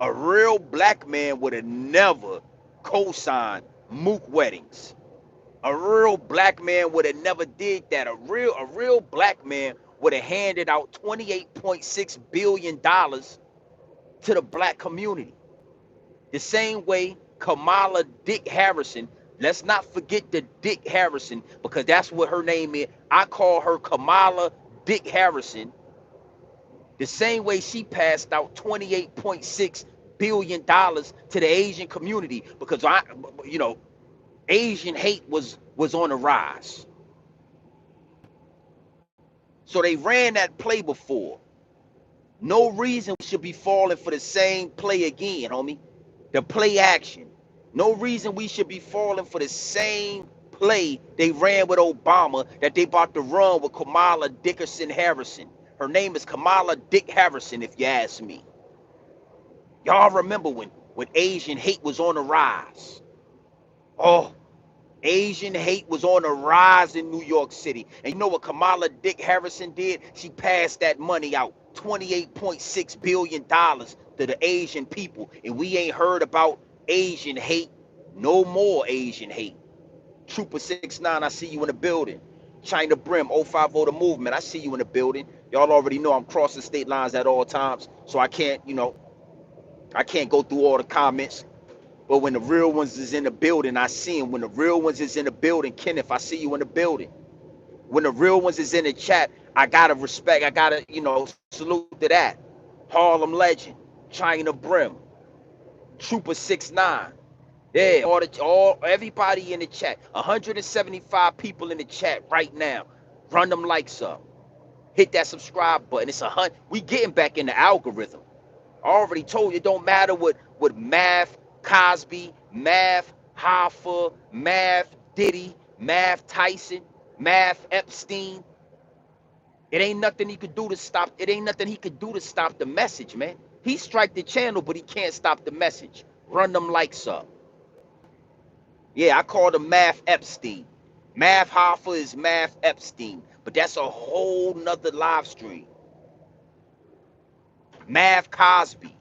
A real black man would have never co-signed mook weddings. A real black man would have never did that. A real black man would have handed out $28.6 billion to the black community. The same way Kamala Dick Harrison, let's not forget the Dick Harrison because that's what her name is. I call her Kamala Dick Harrison. The same way she passed out $28.6 billion to the Asian community because you know, Asian hate was on the rise. So they ran that play before. No reason we should be falling for the same play again, homie. The play action. No reason we should be falling for the same play they ran with Obama that they about to run with Kamala Dickerson Harrison. Her name is Kamala Dick Harrison, if you ask me. Y'all remember when Asian hate was on the rise? Oh, Asian hate was on the rise in New York City. And you know what Kamala Dick Harrison did? She passed that money out, $28.6 billion to the Asian people. And we ain't heard about Asian hate. No more Asian hate. Trooper 69, I see you in the building. China Brim, 050 the movement, I see you in the building. Y'all already know I'm crossing state lines at all times. So I can't, I can't go through all the comments. But when the real ones is in the building, I see them. When the real ones is in the building, Kenneth, I see you in the building. When the real ones is in the chat, I gotta respect. I gotta, salute to that. Harlem Legend, China Brim, Trooper 69. Yeah, everybody in the chat. 175 people in the chat right now. Run them likes up. Hit that subscribe button. It's 100. We getting back in the algorithm. I already told you it don't matter what Math Cosby, Math Hoffa, Math Diddy, Math Tyson, Math Epstein. It ain't nothing he could do to stop. It ain't nothing he could do to stop the message, man. He strike the channel, but he can't stop the message. Run them likes up. Yeah, I called him Math Epstein. Math Hoffa is Math Epstein, but that's a whole nother live stream. Math Cosby.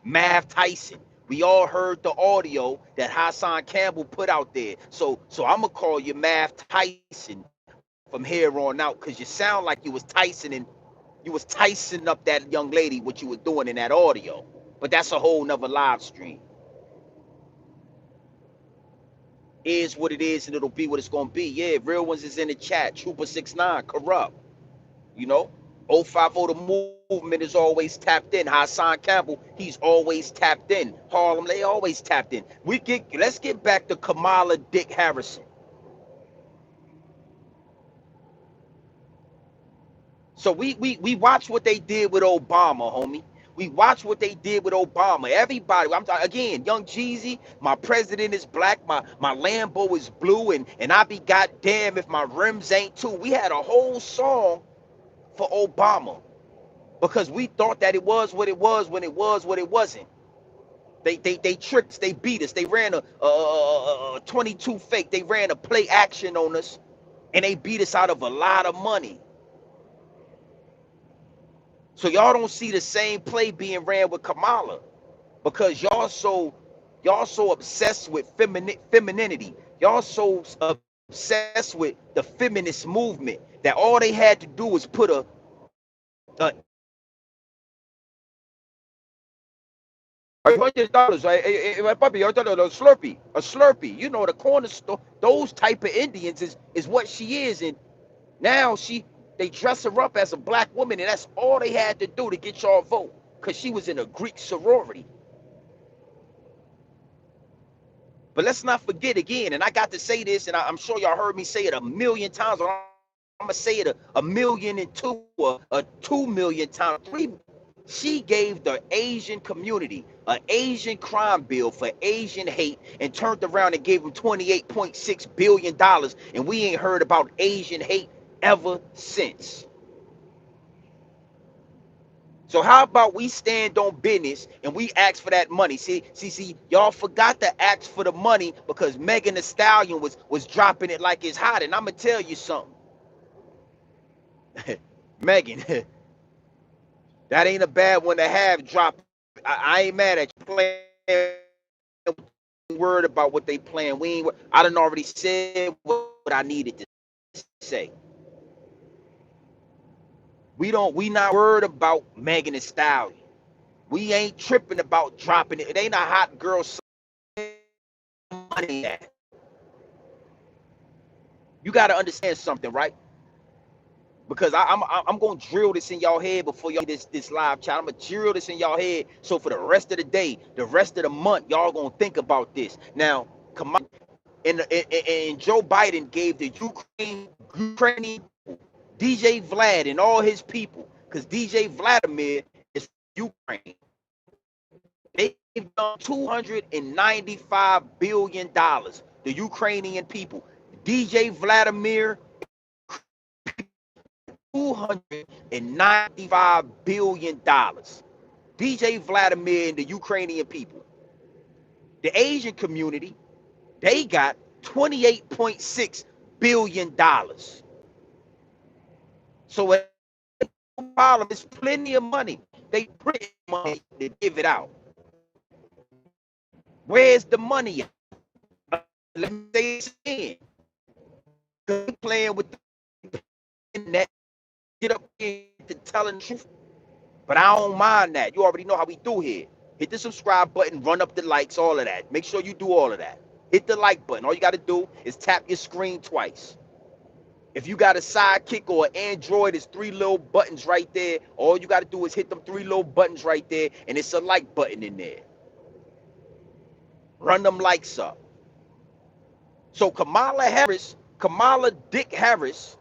Math Tyson. We all heard the audio that Hassan Campbell put out there. So I'm gonna call you Math Tyson from here on out, because you sound like you was Tyson up that young lady, what you were doing in that audio. But that's a whole nother live stream. Is what it is, and it'll be what it's gonna be. Yeah, real ones is in the chat. Trooper 69, corrupt. 050 the movement is always tapped in. Hassan Campbell, he's always tapped in. Harlem, they always tapped in. Let's get back to Kamala Dick Harrison. So we watched what they did with Obama, homie. We watched what they did with Obama. Everybody, I'm talking again, Young Jeezy, my president is black, my Lambo is blue, and I be goddamn if my rims ain't too. We had a whole song for Obama, because we thought that it was what it was when it was what it wasn't. They tricked us, they beat us, they ran a 22 fake, they ran a play action on us, and they beat us out of a lot of money. So y'all don't see the same play being ran with Kamala, because y'all so obsessed with femininity. Y'all so obsessed with the feminist movement that all they had to do was put a $100, right? Puppy, a Slurpee, the corner store. Those type of Indians is what she is, and now they dress her up as a black woman, and that's all they had to do to get y'all vote, because she was in a Greek sorority. But let's not forget again, and I got to say this, and I'm sure y'all heard me say it a million times. I'm gonna say it a million and two, a 2 million times, 3. She gave the Asian community an Asian crime bill for Asian hate, and turned around and gave them $28.6 billion, and we ain't heard about Asian hate ever since. So how about we stand on business and we ask for that money? See, y'all forgot to ask for the money because Megan Thee Stallion was dropping it like it's hot. And I'm gonna tell you something. Megan, that ain't a bad one to have drop. I ain't mad at you playing word about what they playing. I done already said what I needed to say. We not worried about Megan Thee Stallion. We ain't tripping about dropping it. It ain't a hot girl money at. You got to understand something, right? Because I'm gonna drill this in y'all head before y'all this live chat. I'm gonna drill this in y'all head, so for the rest of the day, the rest of the month, y'all gonna think about this. Now, come on, and Joe Biden gave the Ukrainian DJ Vlad and all his people, because DJ Vladimir is Ukraine. They them $295 billion, the Ukrainian people. DJ Vladimir, $295 billion. DJ Vladimir and the Ukrainian people. The Asian community, they got $28.6 billion. So a problem is plenty of money. They print money to give it out. Where's the money at? Let me say it again. Playing with the internet, get up here to telling the truth. But I don't mind that. You already know how we do here. Hit the subscribe button, run up the likes, all of that. Make sure you do all of that. Hit the like button. All you got to do is tap your screen twice. If you got a sidekick or an Android, it's three little buttons right there. All you got to do is hit them three little buttons right there, and it's a like button in there. Run them likes up. So Kamala Dick Harris,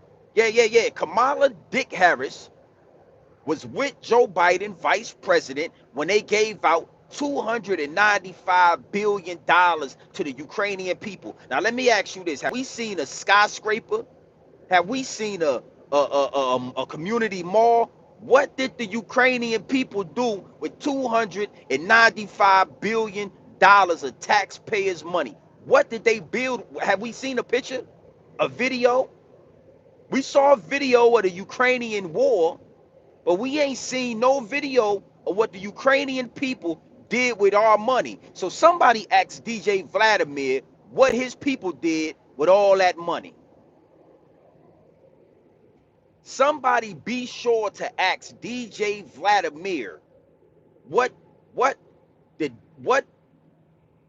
Kamala Dick Harris was with Joe Biden, vice president, when they gave out $295 billion to the Ukrainian people. Now, let me ask you this. Have we seen a skyscraper? Have we seen a community mall? What did the Ukrainian people do with $295 billion of taxpayers' money? What did they build? Have we seen a picture? A video? We saw a video of the Ukrainian war, but we ain't seen no video of what the Ukrainian people did with our money. So somebody asked DJ Vladimir what his people did with all that money. Somebody be sure to ask DJ Vladimir what did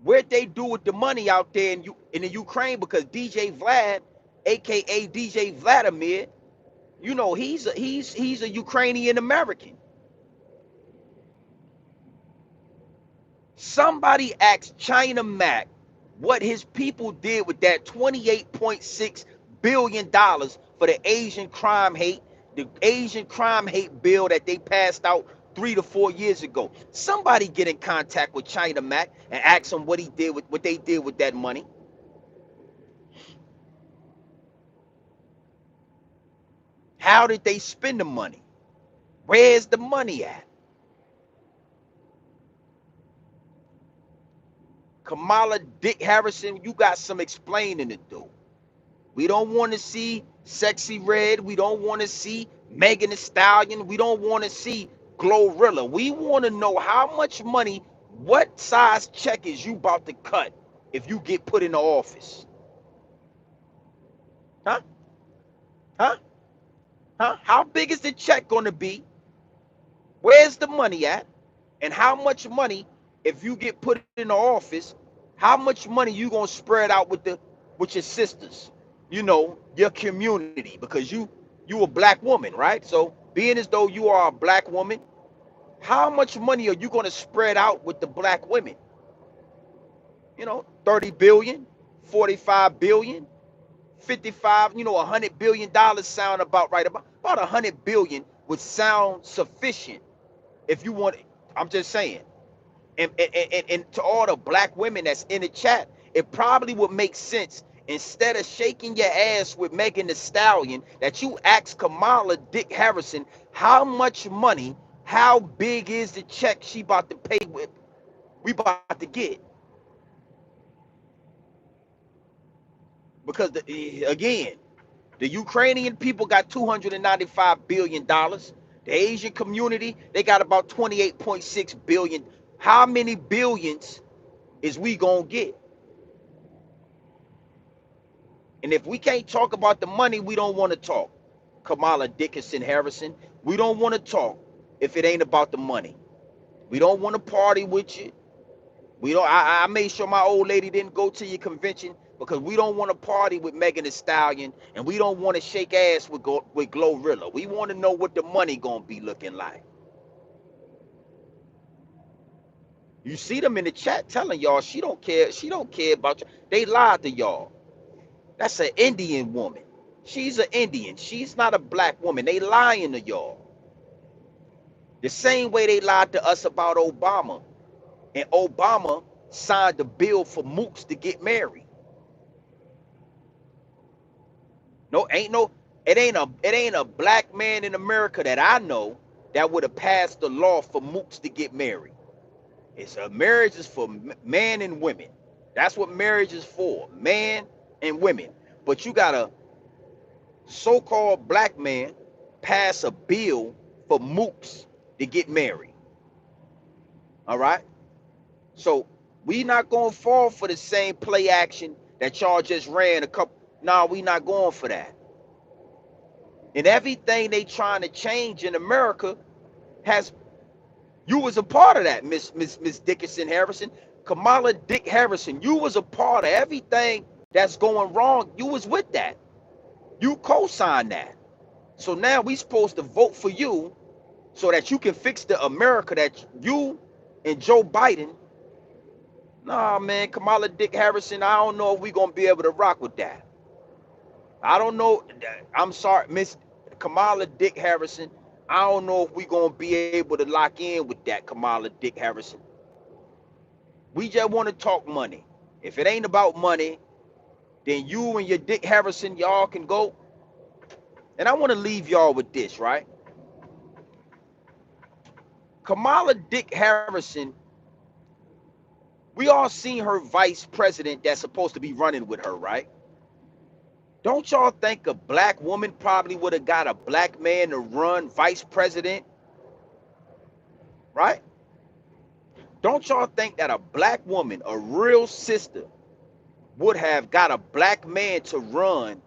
where'd they do with the money out there in the Ukraine, because DJ Vlad, aka DJ Vladimir, you know, he's a Ukrainian American. Somebody asked China Mac what his people did with that $28.6 billion for the Asian crime hate bill that they passed out 3 to 4 years ago. Somebody get in contact with China Mac and ask him what they did with that money. How did they spend the money? Where's the money at? Kamala Dick Harrison, you got some explaining to do. We don't want to see Sexy Red. We don't want to see Megan Thee Stallion. We don't want to see Glorilla. We want to know how much money, what size check is you about to cut if you get put in the office? Huh? Huh? Huh? How big is the check going to be? Where's the money at? And how much money, if you get put in the office, how much money you gonna spread out with your sisters, you know, your community, because you a black woman, right? So being as though you are a black woman, how much money are you gonna spread out with the black women? You know, 30 billion, 45 billion, 55, you know, $100 billion sound about right. About 100 billion would sound sufficient if you want. I'm just saying. And to all the black women that's in the chat, it probably would make sense, instead of shaking your ass with Megan Thee Stallion, that you ask Kamala Dick Harrison how much money, how big is the check she about to pay with, we about to get. Because again, the Ukrainian people got $295 billion. The Asian community, they got about 28.6 billion. How many billions is we gonna get? And if we can't talk about the money, we don't want to talk. Kamala Dickinson Harrison, we don't want to talk if it ain't about the money. We don't want to party with you. We don't. I made sure my old lady didn't go to your convention because we don't want to party with Megan Thee Stallion, and we don't want to shake ass with Glorilla. We want to know what the money gonna be looking like. You see them in the chat telling y'all she don't care. She don't care about you. They lied to y'all. That's an Indian woman. She's an Indian. She's not a black woman. They lying to y'all. The same way they lied to us about Obama. and Obama signed a bill for mooks to get married. No, it ain't a black man in America that I know that would have passed the law for mooks to get married. It's a marriage is for man and women. That's what marriage is for, man and women. But you got a so-called black man pass a bill for mooks to get married. All right. So we not gonna fall for the same play action that y'all just ran a couple. Nah, we not going for that. And everything they trying to change in America has you was a part of that, Miss Dickinson Harrison. Kamala Dick Harrison, you was a part of everything that's going wrong. You was with that. You co-signed that. So now we supposed to vote for you so that you can fix the America that you and Joe Biden. Nah, man, Kamala Dick Harrison, I don't know if we gonna be able to rock with that. I don't know. I'm sorry, Miss Kamala Dick Harrison. I don't know if we gonna be able to lock in with that, Kamala Dick Harrison. We just want to talk money. If it ain't about money, then you and your Dick Harrison, y'all can go. And I want to leave y'all with this, right? Kamala Dick Harrison, we all seen her vice president that's supposed to be running with her, right? Don't y'all think a black woman probably would have got a black man to run vice president, right? Don't y'all think that a black woman, a real sister, would have got a black man to run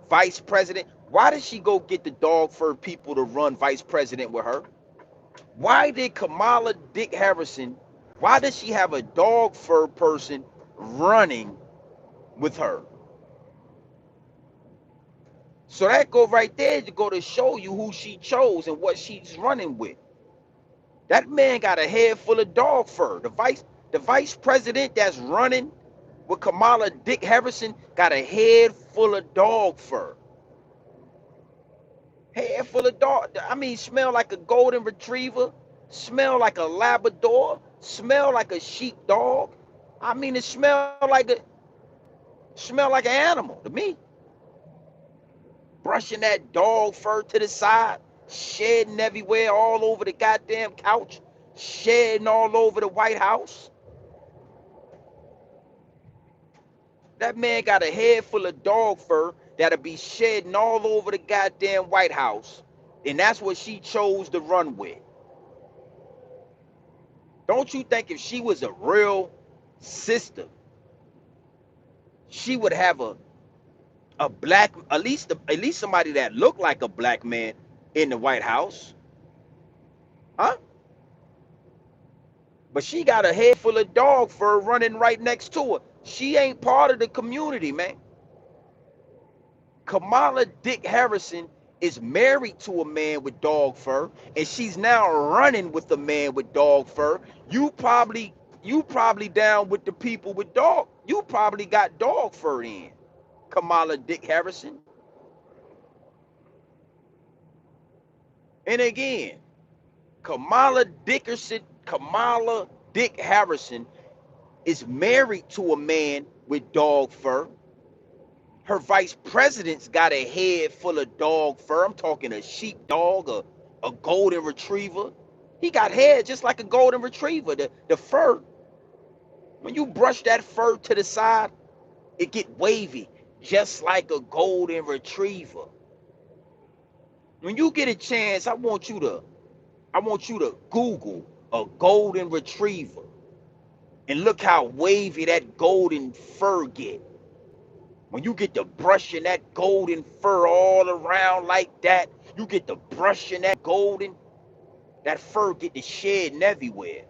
vice president? Why did she go get the dog fur people to run vice president with her? Why did Kamala Dick Harrison, why does she have a dog fur person running with her? So that go right there to go to show you who she chose and what she's running with. That man got a head full of dog fur. The vice president that's running with Kamala Dick Harrison got a head full of dog fur. Head full of dog. I mean, smell like a golden retriever, smell like a Labrador, smell like a sheepdog. I mean, it smell like an animal to me. Brushing that dog fur to the side, shedding everywhere, all over the goddamn couch, shedding all over the White House. That man got a head full of dog fur that'll be shedding all over the goddamn White House. And that's what she chose to run with. Don't you think if she was a real sister, she would have a black, at least somebody that looked like a black man in the White House? Huh? But she got a head full of dog fur running right next to her. She ain't part of the community, man. Kamala Dick Harrison is married to a man with dog fur, and she's now running with a man with dog fur. You probably down with the people with dog. You probably got dog fur in, Kamala Dick Harrison. And again, Kamala Dick Harrison is married to a man with dog fur. Her vice president's got a head full of dog fur. I'm talking a sheepdog, a golden retriever. He got hair just like a golden retriever. The fur, when you brush that fur to the side, it get wavy, just like a golden retriever. When you get a chance, I want you to Google a golden retriever and look how wavy that golden fur get. When you get to brushing that golden fur all around like that, you get to brushing that fur get to shedding everywhere.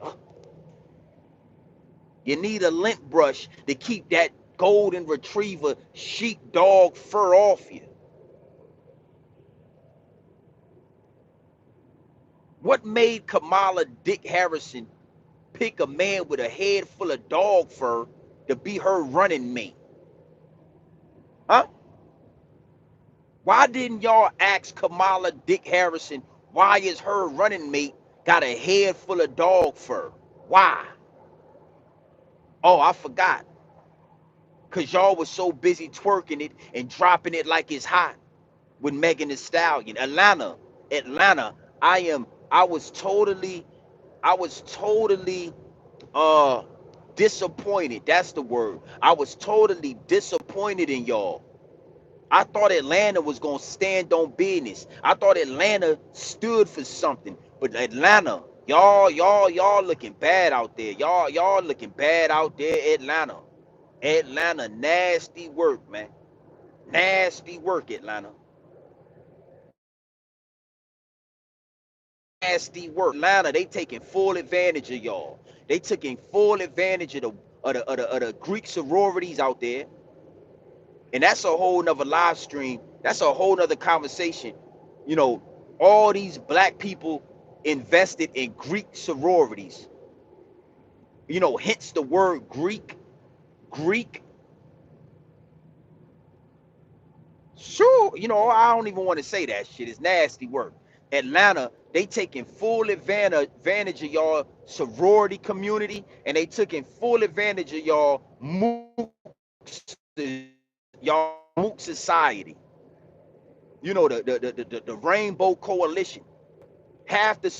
You need a lint brush to keep that golden retriever sheepdog fur off you. What made Kamala Dick Harrison pick a man with a head full of dog fur to be her running mate? Huh? Why didn't y'all ask Kamala Dick Harrison why is her running mate got a head full of dog fur? Why? Oh, I forgot. Cause y'all was so busy twerking it and dropping it like it's hot with Megan Thee Stallion. Atlanta. I was totally, I was totally uh disappointed. That's the word. I was totally disappointed in y'all. I thought Atlanta was gonna stand on business. I thought Atlanta stood for something. But Atlanta, y'all looking bad out there. Y'all looking bad out there, Atlanta. Atlanta, nasty work, man. Nasty work, Atlanta. Nasty work. Atlanta, they taking full advantage of y'all. They taking full advantage of the Greek sororities out there. And that's a whole nother live stream. That's a whole nother conversation. You know, all these black people invested in Greek sororities. You know, hence the word Greek. Greek. Sure, you know, I don't even want to say that shit. It's nasty work. Atlanta, they taking full advantage of y'all sorority community, and they taking full advantage of y'all mook society. You know, the Rainbow Coalition. Half the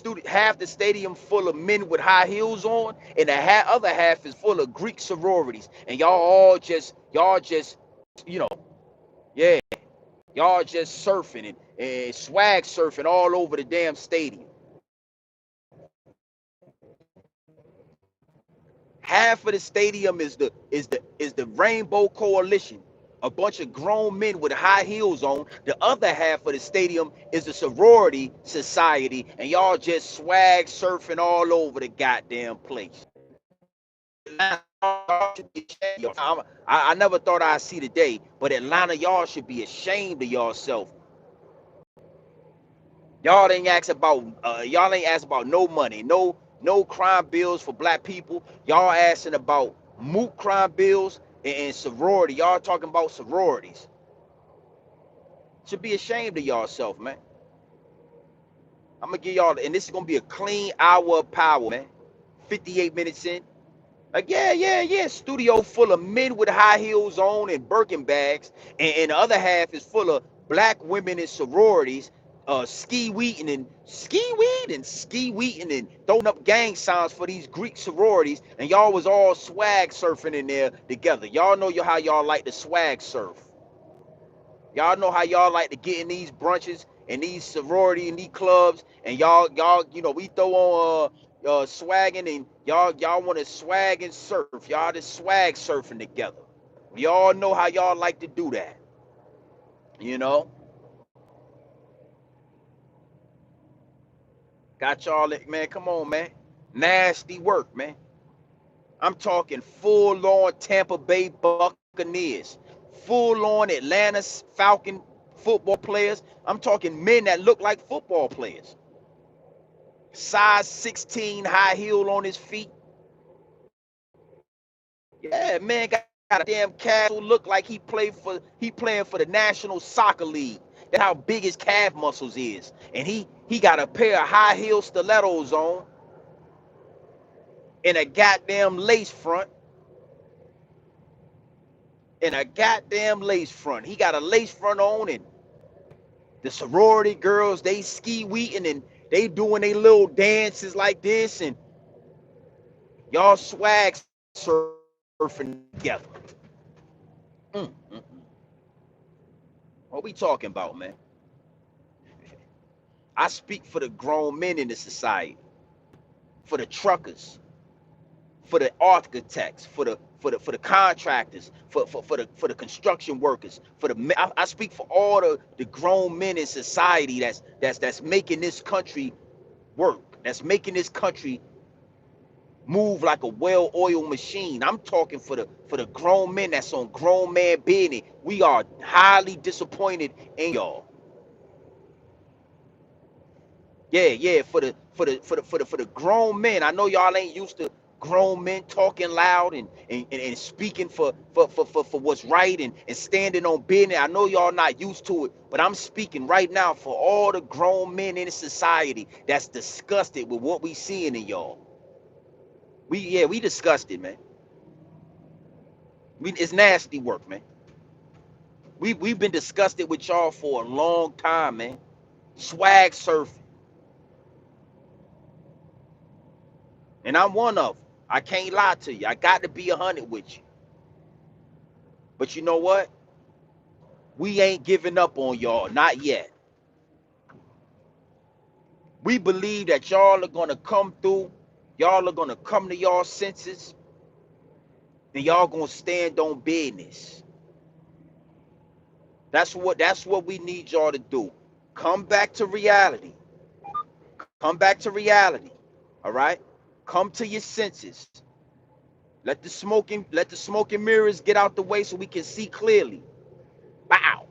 stadium full of men with high heels on, and the other half is full of Greek sororities. And y'all just, you know, yeah, y'all just surfing and swag surfing all over the damn stadium. Half of the stadium is the Rainbow Coalition, a bunch of grown men with high heels on. The other half of the stadium is the sorority society, and y'all just swag surfing all over the goddamn place. I never thought I'd see the day, but Atlanta, y'all should be ashamed of yourself. Y'all ain't asked about no money, no crime bills for black people. Y'all asking about moot crime bills and sorority. Y'all talking about sororities. Should be ashamed of yourself, man. I'm gonna give y'all, and this is gonna be a clean hour of power, man. 58 minutes in. Like, yeah. Studio full of men with high heels on and Birkin bags, and the other half is full of black women in sororities, ski weeding and throwing up gang signs for these Greek sororities, and y'all was all swag surfing in there together. Y'all know how y'all like to swag surf. Y'all know how y'all like to get in these brunches and these sorority and these clubs, and y'all, you know, we throw on swagging, and y'all want to swag and surf. Y'all just swag surfing together. We all know how y'all like to do that. You know, got y'all, man. Come on, man. Nasty work, man. I'm talking full on Tampa Bay Buccaneers, full on Atlanta Falcon football players. I'm talking men that look like football players. Size 16, high heel on his feet. Yeah, man got a damn castle. Look like he playing for the National Soccer League. That's how big his calf muscles is. And he got a pair of high heel stilettos on and a goddamn lace front. And a goddamn lace front. He got a lace front on, and the sorority girls, they ski weeting and they doing their little dances like this, and y'all swag surfing together. Mm. What we talking about, man? I speak for the grown men in the society, for the truckers, for the architects, for the contractors, for the construction workers, I speak for all the grown men in society that's making this country work, that's making this country move like a well-oiled machine. I'm talking for the grown men that's on grown man business. We are highly disappointed in y'all. Yeah, for the grown men. I know y'all ain't used to grown men talking loud and speaking for what's right and standing on business. I know y'all not used to it, but I'm speaking right now for all the grown men in society that's disgusted with what we seeing in y'all. We disgusted, man. It's nasty work, man. We've been disgusted with y'all for a long time, man. Swag surfing, and I'm one of them. I can't lie to you. I got to be 100 with you. But you know what? We ain't giving up on y'all, not yet. We believe that y'all are gonna come through. Y'all are gonna come to y'all senses, and y'all gonna stand on business. That's what we need y'all to do. Come back to reality. Come back to reality. All right? Come to your senses. Let the smoking mirrors get out the way so we can see clearly. Bow.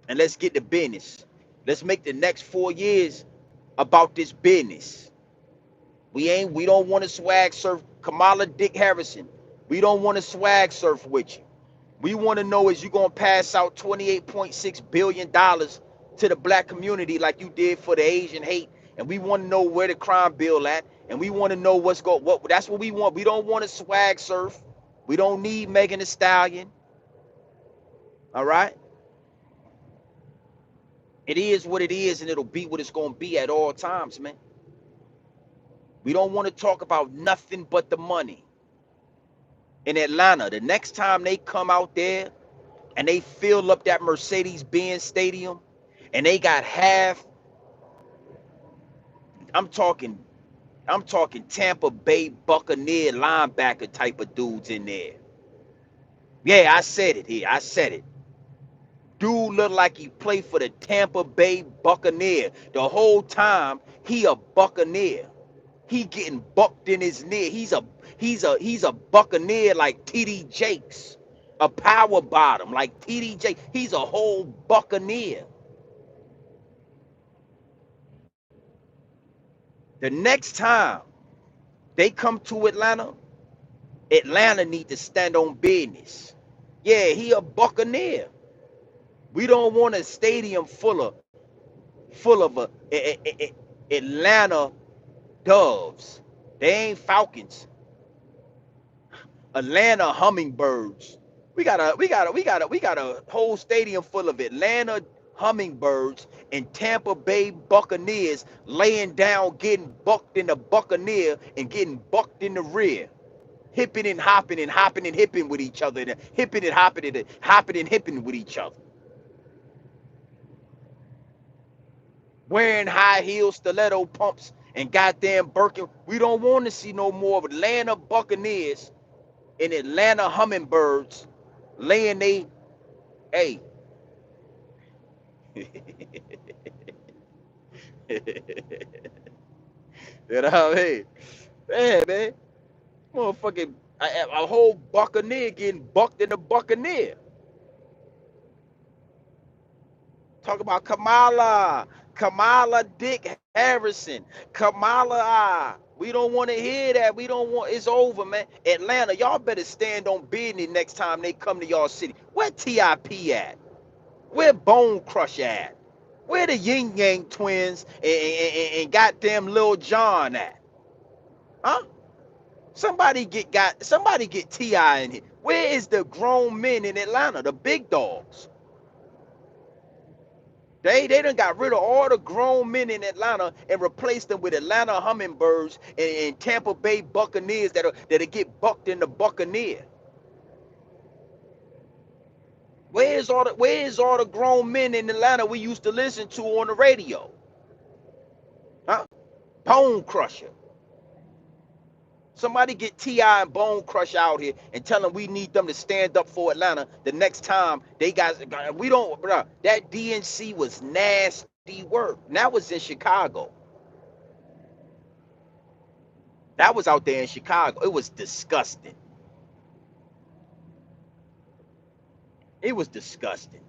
And let's get to business. Let's make the next 4 years about this business. We don't want to swag surf Kamala Dick Harrison. We don't want to swag surf with you. We want to know is you gonna pass out $28.6 billion to the black community like you did for the Asian hate, and we want to know where the crime bill at, and we want to know what that's what we want. We don't want to swag surf. We don't need Megan Thee Stallion. All right, it is what it is, and it'll be what it's gonna be at all times, man. We don't want to talk about nothing but the money. In Atlanta, the next time they come out there and they fill up that Mercedes-Benz stadium, and they got half. I'm talking I'm talking Tampa Bay Buccaneer linebacker type of dudes in there. Yeah, I said it here. I said it. Dude looked like he played for the Tampa Bay Buccaneer. The whole time he a Buccaneer. He getting bucked in his knee. He's a Buccaneer like TD Jakes. A power bottom like TD Jakes. He's a whole Buccaneer. The next time they come to Atlanta, Atlanta need to stand on business. Yeah, he a Buccaneer. We don't want a stadium full of Atlanta Doves. They ain't Falcons. Atlanta Hummingbirds. We got a whole stadium full of Atlanta Hummingbirds and Tampa Bay Buccaneers laying down, getting bucked in the Buccaneer and getting bucked in the rear. Hipping and hopping and hopping and hipping with each other, and hipping and hopping and hipping with each other. Wearing high heel stiletto pumps and goddamn Birkin. We don't want to see no more of Atlanta Buccaneers and Atlanta Hummingbirds laying they, hey. You know what I mean? Man, motherfucking a whole Buccaneer getting bucked in the Buccaneer. Talk about Kamala Dick Harrison, Kamala. We don't want to hear that. We don't want. It's over, man. Atlanta, y'all better stand on business next time they come to y'all city. Where TIP at? Where Bone Crush at? Where the Yin Yang Twins and goddamn Lil Jon at? Huh? Somebody get Ti in here. Where is the grown men in Atlanta? The big dogs. They done got rid of all the grown men in Atlanta and replaced them with Atlanta Hummingbirds and Tampa Bay Buccaneers that'll get bucked in the Buccaneer. Where's all the grown men in Atlanta we used to listen to on the radio? Huh? Bone Crusher. Somebody get T.I. and Bone Crusher out here and tell them we need them to stand up for Atlanta the next time they guys. We don't, bro. That DNC was nasty work. And that was in Chicago. That was out there in Chicago. It was disgusting. It was disgusting.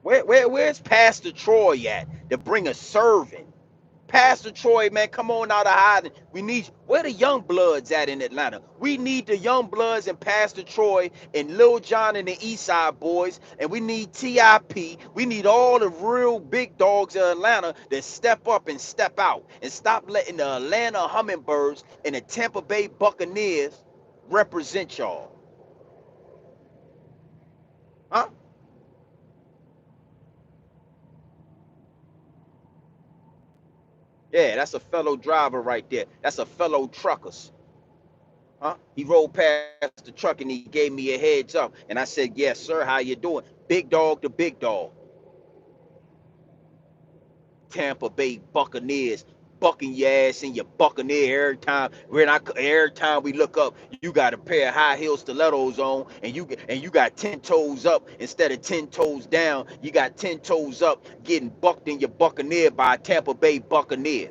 Where's Pastor Troy at to bring a servant? Pastor Troy, man, come on out of hiding. We need where the young bloods at in Atlanta. We need the young bloods and Pastor Troy and Lil John and the East Side Boys, and we need TIP. We need all the real big dogs in Atlanta that step up and step out and stop letting the Atlanta Hummingbirds and the Tampa Bay Buccaneers represent y'all. Huh? Yeah, that's a fellow driver right there. That's a fellow truckers. Huh? He rolled past the truck and he gave me a heads up. And I said, yes, sir, how you doing? Big dog to big dog. Tampa Bay Buccaneers bucking your ass in your Buccaneer every time we look up, you got a pair of high heel stilettos on, and you got 10 toes up instead of 10 toes down. You got 10 toes up, getting bucked in your Buccaneer by a Tampa Bay Buccaneer.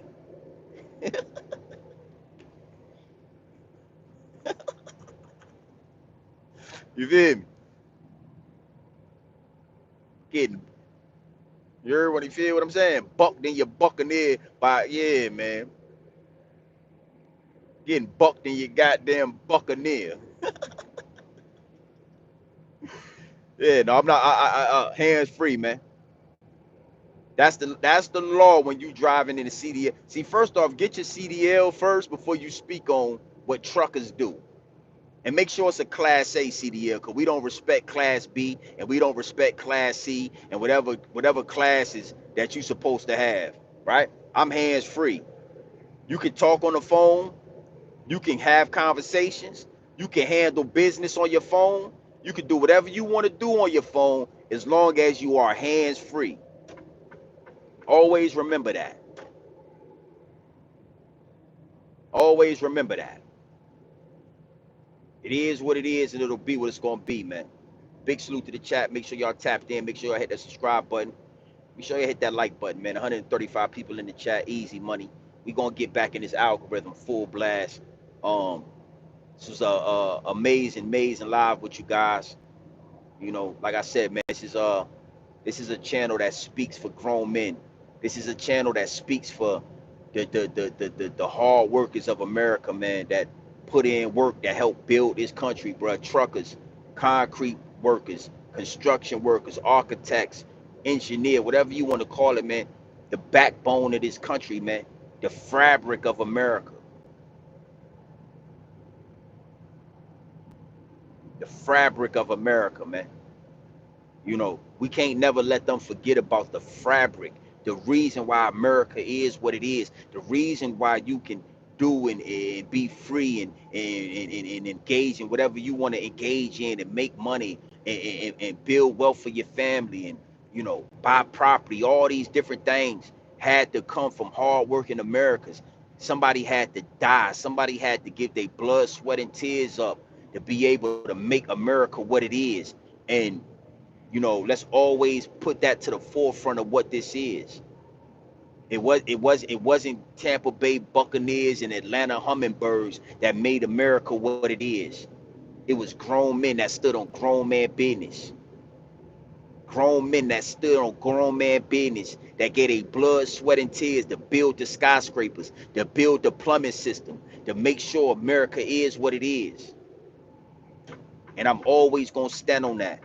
You feel me? Getting You heard what he feel what I'm saying? Bucked in your Buccaneer by yeah, man. Getting bucked in your goddamn Buccaneer. Yeah, no, I'm not. Hands free, man. That's the law when you driving in the CDL. See, first off, get your CDL first before you speak on what truckers do, and make sure it's a Class A CDL, because we don't respect Class B and we don't respect Class C and whatever classes that you supposed to have. Right? I'm hands free. You can talk on the phone. You can have conversations. You can handle business on your phone. You can do whatever you want to do on your phone as long as you are hands free. Always remember that. Always remember that. It is what it is, and it'll be what it's going to be, man. Big salute to the chat. Make sure y'all tapped in. Make sure y'all hit that subscribe button. Make sure you hit that like button, man. 135 people in the chat. Easy money. We going to get back in this algorithm full blast. Um, this was a amazing, amazing live with you guys. You know, like I said, man, this is a channel that speaks for grown men. This is a channel that speaks for the hard workers of America, man, that put in work that help build this country, bro. Truckers, concrete workers, construction workers, architects, engineer, whatever you want to call it, man. The backbone of this country, man. The fabric of America. The fabric of America, man. You know, we can't never let them forget about the fabric, the reason why America is what it is, the reason why you can do and be free and engage in whatever you want to engage in and make money and build wealth for your family and, you know, buy property. All these different things had to come from hardworking Americans. Somebody had to die. Somebody had to give their blood, sweat, and tears up to be able to make America what it is. And you know, let's always put that to the forefront of what this is. It wasn't Tampa Bay Buccaneers and Atlanta Hummingbirds that made America what it is. It was grown men that stood on grown man business. Grown men that stood on grown man business, that gave their blood, sweat, and tears to build the skyscrapers, to build the plumbing system, to make sure America is what it is. And I'm always gonna stand on that.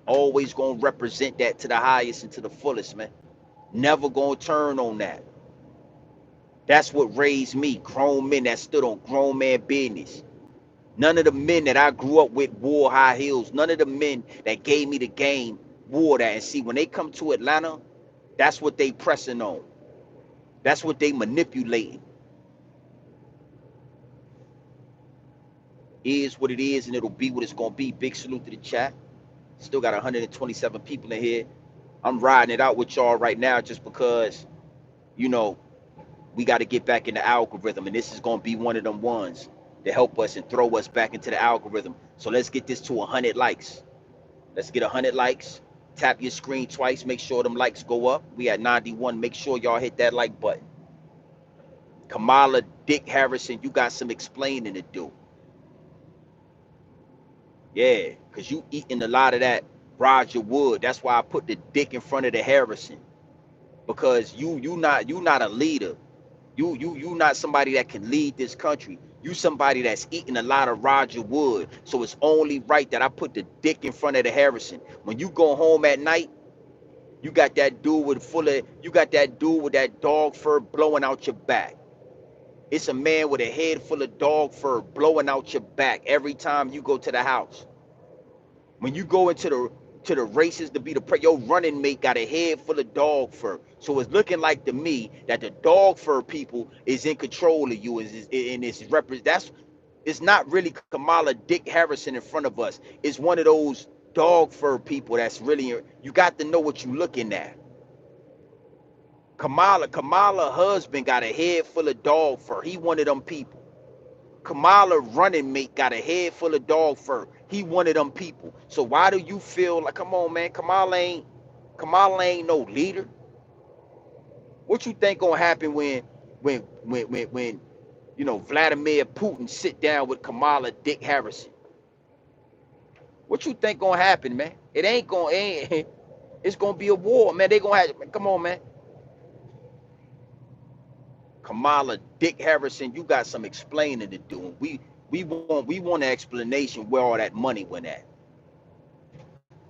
Always gonna represent that to the highest and to the fullest, man. Never gonna turn on that. That's what raised me. Grown men that stood on grown man business. None of the men that I grew up with wore high heels. None of the men that gave me the game wore that. And see, when they come to Atlanta, that's what they pressing on. That's what they manipulating. Is what it is, and it'll be what it's gonna be. Big salute to the chat. Still got 127 people in here. I'm riding it out with y'all right now just because, you know, we got to get back in the algorithm, and this is going to be one of them ones to help us and throw us back into the algorithm. So let's get this to 100 likes. Let's get 100 likes. Tap your screen twice. Make sure them likes go up. We at 91. Make sure y'all hit that like button. Kamala, Dick Harrison, you got some explaining to do. Yeah, because you eating a lot of that Roger Wood. That's why I put the Dick in front of the Harrison. Because you not a leader. You not somebody that can lead this country. You somebody that's eating a lot of Roger Wood. So it's only right that I put the dick in front of the Harrison. When you go home at night, you got that dude you got that dude with that dog fur blowing out your back. It's a man with a head full of dog fur blowing out your back every time you go to the house. When you go into the races to be your running mate got a head full of dog fur. So it's looking like to me that the dog fur people is in control of you, that's it's not really Kamala Dick Harrison in front of us. It's one of those dog fur people that's really, you got to know what you're looking at. Kamala husband got a head full of dog fur. He one of them people. Kamala running mate got a head full of dog fur. He one of them people. So why do you feel like, come on, man, Kamala ain't no leader? What you think gonna happen when Vladimir Putin sit down with Kamala Dick Harrison? What you think gonna happen, man? It's gonna be a war, man. They gonna have, come on, man. Kamala Dick Harrison, you got some explaining to do. We want an explanation where all that money went at.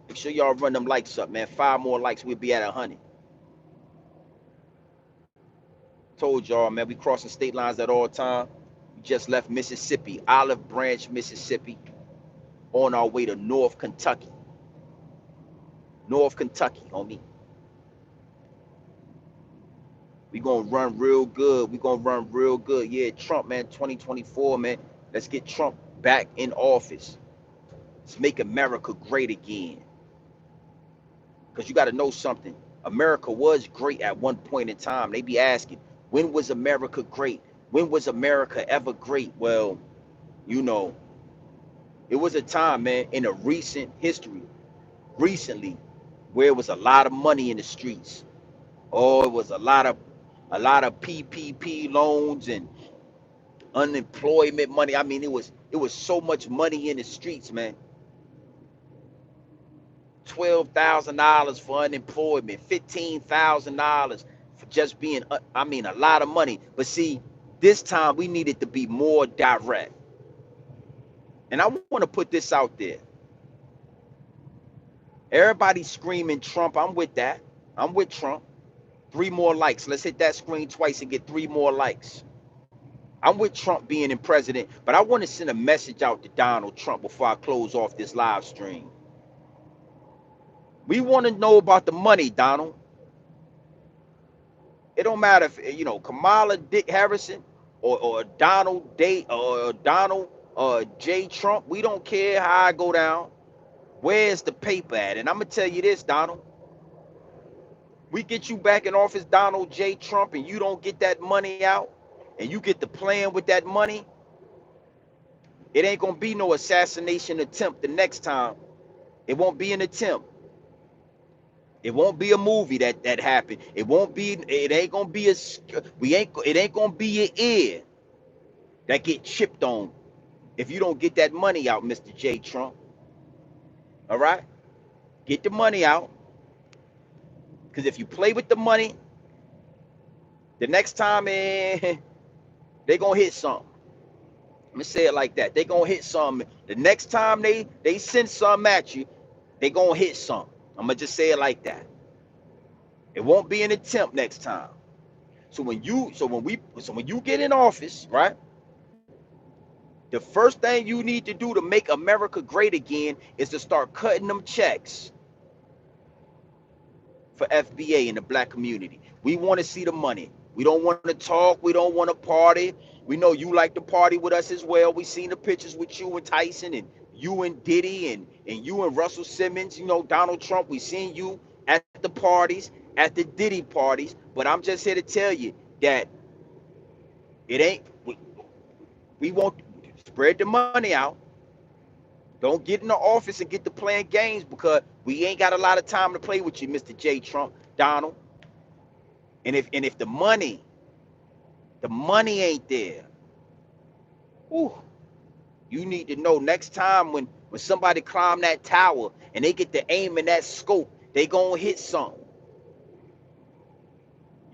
Make sure y'all run them likes up, man. 5 more likes, we'll be at 100. Told y'all, man, we crossing state lines at all time. We just left Mississippi, Olive Branch, Mississippi, on our way to North Kentucky. North Kentucky, homie. We gonna run real good. We gonna run real good. Yeah, Trump, man, 2024, man. Let's get Trump back in office. Let's make America great again. Because you got to know something. America was great at one point in time. They be asking, when was America great? When was America ever great? Well, you know, it was a time, man, in a recent history, recently, where it was a lot of money in the streets. Oh, it was a lot of PPP loans and unemployment money. I mean, it was so much money in the streets, man. $12,000 for unemployment, $15,000 for just being, I mean, a lot of money. But see, this time we needed to be more direct. And I want to put this out there. Everybody screaming Trump. I'm with that. I'm with Trump. 3 more likes. Let's hit that screen twice and get 3 more likes. I'm with Trump being in president, but I want to send a message out to Donald Trump before I close off this live stream. We want to know about the money, Donald. It don't matter if Kamala Dick Harrison or Donald Day or Donald J Trump. We don't care how I go down. Where's the paper at? And I'm gonna tell you this, Donald. We get you back in office, Donald J Trump, and you don't get that money out, and you get to playing with that money. It ain't gonna be no assassination attempt the next time. It won't be an attempt. It won't be a movie that happened. It ain't gonna be it ain't gonna be your ear that get chipped on if you don't get that money out, Mr. J Trump. All right? Get the money out. Because if you play with the money, the next time they gonna hit something. Let me say it like that. They gonna hit something. The next time they send something at you, they gonna hit something. I'm gonna just say it like that. It won't be an attempt next time. So when you get in office, right? The first thing you need to do to make America great again is to start cutting them checks for FBA in the black community. We want to see the money. We don't want to talk. We don't want to party. We know you like to party with us as well. We seen the pictures with you and Tyson and you and Diddy and you and Russell Simmons, Donald Trump. We seen you at the parties, at the Diddy parties. But I'm just here to tell you that it ain't, we won't spread the money out. Don't get in the office and get to playing games because we ain't got a lot of time to play with you, Mr. J Trump, Donald. And if the money ain't there, whew, you need to know next time when somebody climb that tower and they get to aim in that scope, they gonna hit something.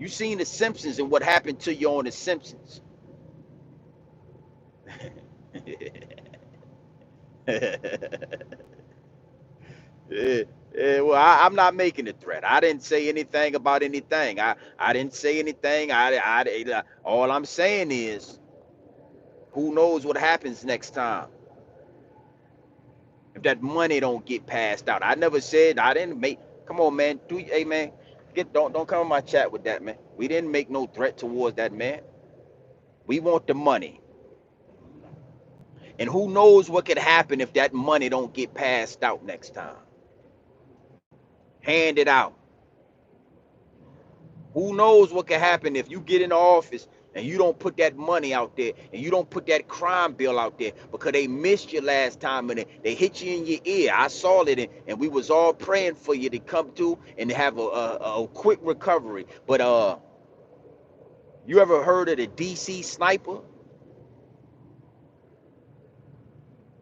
You seen the Simpsons and what happened to you on the Simpsons. Yeah, yeah, well, I'm not making a threat. I didn't say anything about anything. I didn't say anything. All I'm saying is, who knows what happens next time if that money don't get passed out. I never said I didn't make. Come on, man. Hey, man. Don't come in my chat with that, man. We didn't make no threat towards that, man. We want the money, and who knows what could happen if that money don't get passed out next time. Hand it out. Who knows what can happen if you get in office and you don't put that money out there and you don't put that crime bill out there because they missed you last time and they hit you in your ear. I saw it and we was all praying for you to come to and have a quick recovery. But you ever heard of the DC sniper?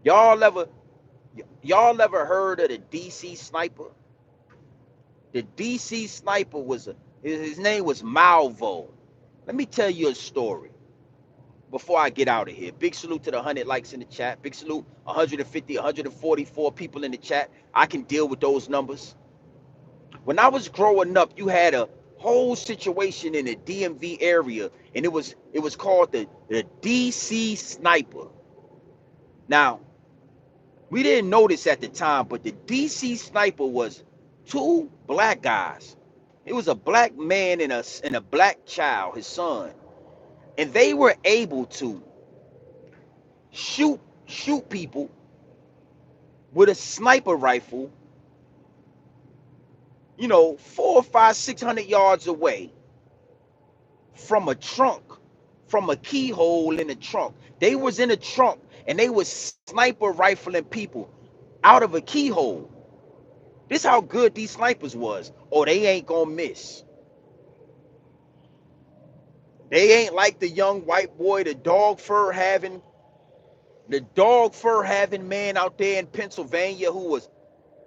Y'all ever y'all ever heard of the DC sniper? The DC sniper was his name was Malvo. Let me tell you a story before I get out of here. Big salute to the 100 likes in the chat. Big salute, 150, 144 people in the chat. I can deal with those numbers. When I was growing up, you had a whole situation in the DMV area, and it was called the DC sniper. Now, we didn't notice at the time, but the DC sniper was two black guys. It was a black man and a black child, his son. And they were able to shoot people with a sniper rifle, 4, 5, 600 yards away from a trunk, from a keyhole in the trunk. They was in a trunk and they was sniper rifling people out of a keyhole. This how good these snipers was. Oh, they ain't gonna miss. They ain't like the young white boy, the dog fur having man out there in Pennsylvania who was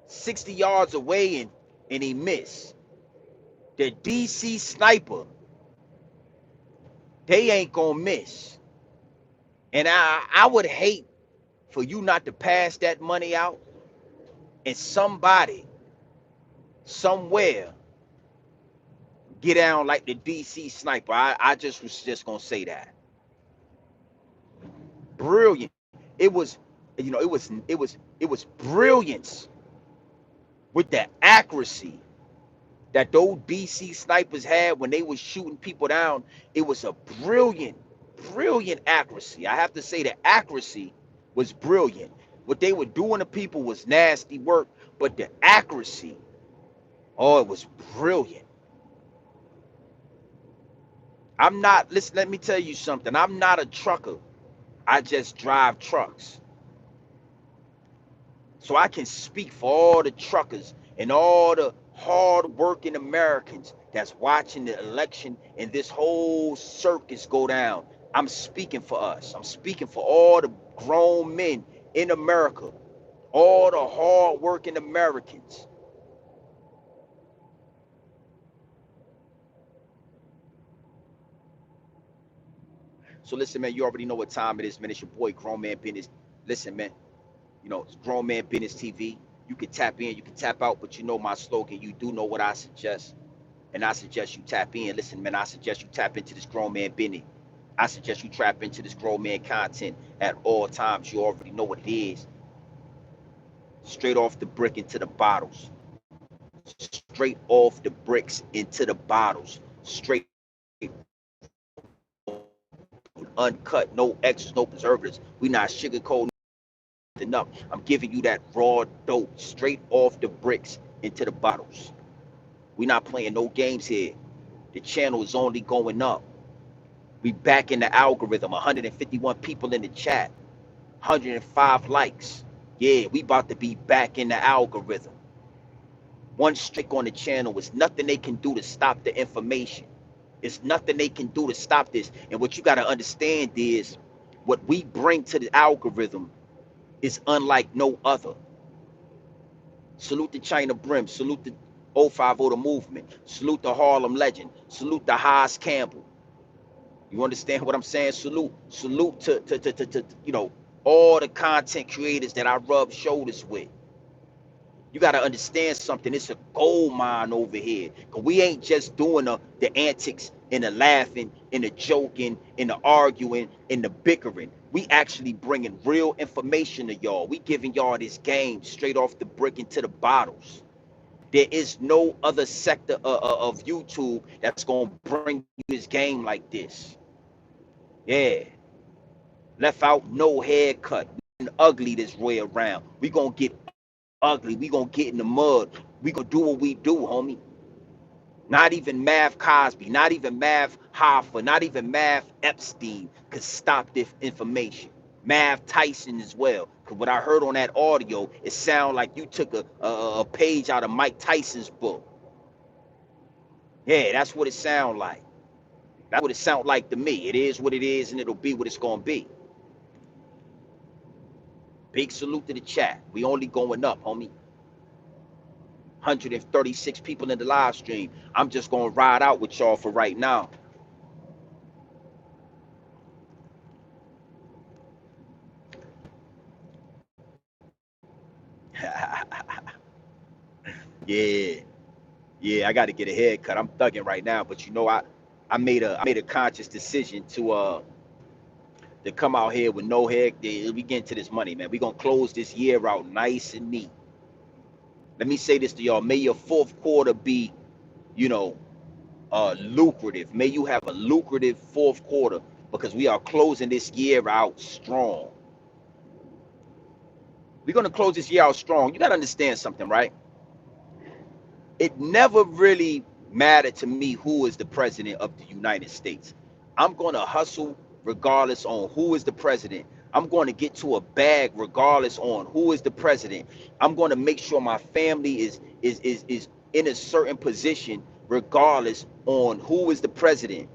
60 yards away and he missed. The DC sniper, they ain't gonna miss. And I would hate for you not to pass that money out and somebody somewhere get down like the DC sniper. I just was just gonna say that. Brilliant. It was, it was brilliance with the accuracy that those DC snipers had when they was shooting people down. It was a brilliant accuracy. I have to say the accuracy was brilliant. What they were doing to people was nasty work, but the accuracy, oh, it was brilliant. Listen, let me tell you something. I'm not a trucker. I just drive trucks. So I can speak for all the truckers and all the hard-working Americans that's watching the election and this whole circus go down. I'm speaking for us. I'm speaking for all the grown men in America, all the hard-working Americans. So listen, man, you already know what time it is, man. It's your boy, Grown Man Business. Listen, man, it's Grown Man Business TV. You can tap in, you can tap out, but you know my slogan. You do know what I suggest. And I suggest you tap in. Listen, man, I suggest you tap into this grown man business. I suggest you tap into this grown man content at all times. You already know what it is. Straight off the brick into the bottles. Straight off the bricks into the bottles. Straight, uncut, no extras, no preservatives. We not sugarcoating nothing up. I'm giving you that raw dope straight off the bricks into the bottles. We not playing no games here. The channel is only going up. We back in the algorithm. 151 people in the chat. 105 likes. Yeah, we about to be back in the algorithm. One strike on the channel is nothing they can do to stop the information. It's nothing they can do to stop this. And what you got to understand is what we bring to the algorithm is unlike no other. Salute to China Brim. Salute to 050 the movement. Salute the Harlem legend. Salute the Haas Campbell. You understand what I'm saying? Salute to all the content creators that I rub shoulders with. You got to understand something. It's a gold mine over here. Cause we ain't just doing the antics and the laughing and the joking and the arguing and the bickering. We actually bringing real information to y'all. We giving y'all this game straight off the brick into the bottles. There is no other sector of YouTube that's gonna bring you this game like this. Yeah, left out no haircut. We ugly this way around. We gonna get ugly. We gonna get in the mud. We gonna do what we do, homie. Not even Mav Cosby, not even Mav Hoffa, not even Mav Epstein could stop this information. Mav Tyson as well. Cause what I heard on that audio, it sounded like you took a page out of Mike Tyson's book. Yeah, that's what it sounded like. That's what it sounded like to me. It is what it is, and it'll be what it's gonna be. Big salute to the chat. We only going up, homie. 136 people in the live stream. I'm just gonna ride out with y'all for right now. Yeah, yeah, I got to get a haircut. I'm thugging right now, but I made a conscious decision to come out here with no hair. We get into this money, man. We gonna close this year out nice and neat. Let me say this to y'all. May your fourth quarter be, you know, lucrative. May you have a lucrative fourth quarter because we are closing this year out strong. We're gonna close this year out strong. You gotta understand something, right? It never really mattered to me who is the president of the United States. I'm going to hustle regardless on who is the president. I'm going to get to a bag regardless on who is the president. I'm going to make sure my family is in a certain position regardless on who is the president.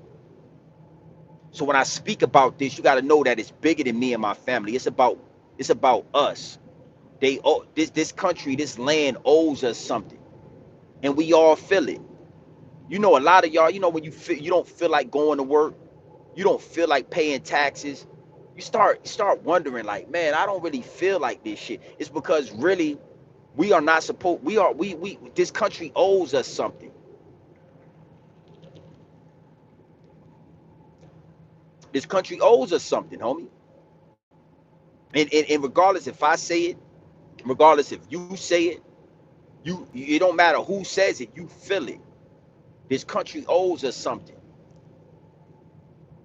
So when I speak about this, you got to know that it's bigger than me and my family. It's about us. This country, this land owes us something, and we all feel it. You know, a lot of y'all, when you don't feel like going to work, you don't feel like paying taxes, you start wondering like, man, I don't really feel like this shit. It's because really we are not supposed we this country owes us something. This country owes us something, homie. And regardless if I say it, regardless if you say it, it don't matter who says it, you feel it. This country owes us something.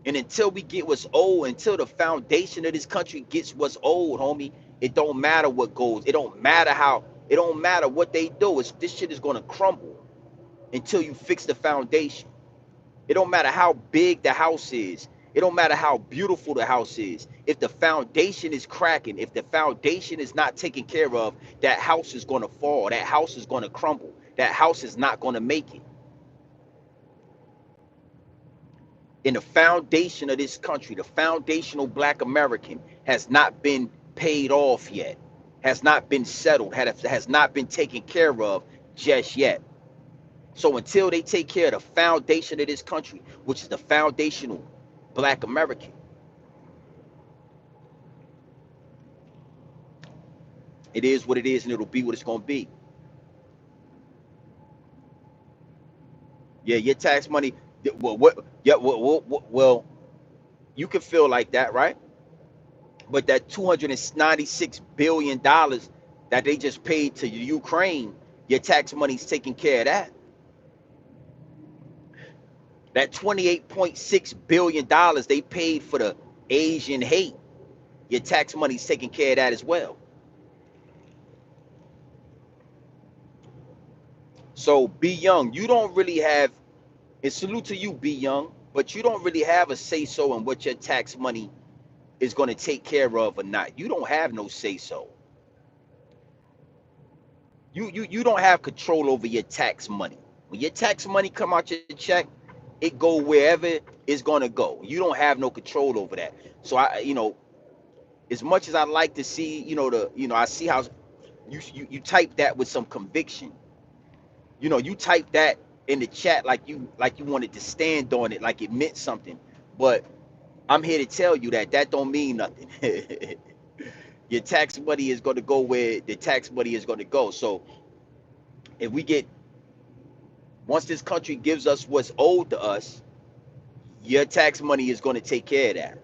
And until we get what's old, until the foundation of this country gets what's old, homie, it don't matter what goes. It don't matter what they do. This shit is gonna crumble until you fix the foundation. It don't matter how big the house is. It don't matter how beautiful the house is. If the foundation is cracking, if the foundation is not taken care of, that house is gonna fall. That house is gonna crumble. That house is not gonna make it. In the foundation of this country, the foundational Black American has not been paid off yet, has not been settled, has not been taken care of just yet. So until they take care of the foundation of this country, which is the foundational Black American, it is what it is, and it'll be what it's gonna be. Yeah, your tax money. Well, what? Yeah, well, you can feel like that, right? But that $296 billion that they just paid to Ukraine, your tax money's taking care of that. That $28.6 billion they paid for the Asian hate, your tax money's taking care of that as well. So Be Young, you don't really have, and salute to you, Be Young, but you don't really have a say so in what your tax money is going to take care of or not. You don't have no say so. You don't have control over your tax money. When your tax money come out your check, it go wherever it's gonna go. You don't have no control over that. So as much as I like to see, I see how you type that with some conviction. You type that in the chat like you wanted to stand on it, like it meant something. But I'm here to tell you that that don't mean nothing. Your tax money is going to go where the tax money is going to go. So if we get once this country gives us what's owed to us, your tax money is going to take care of that.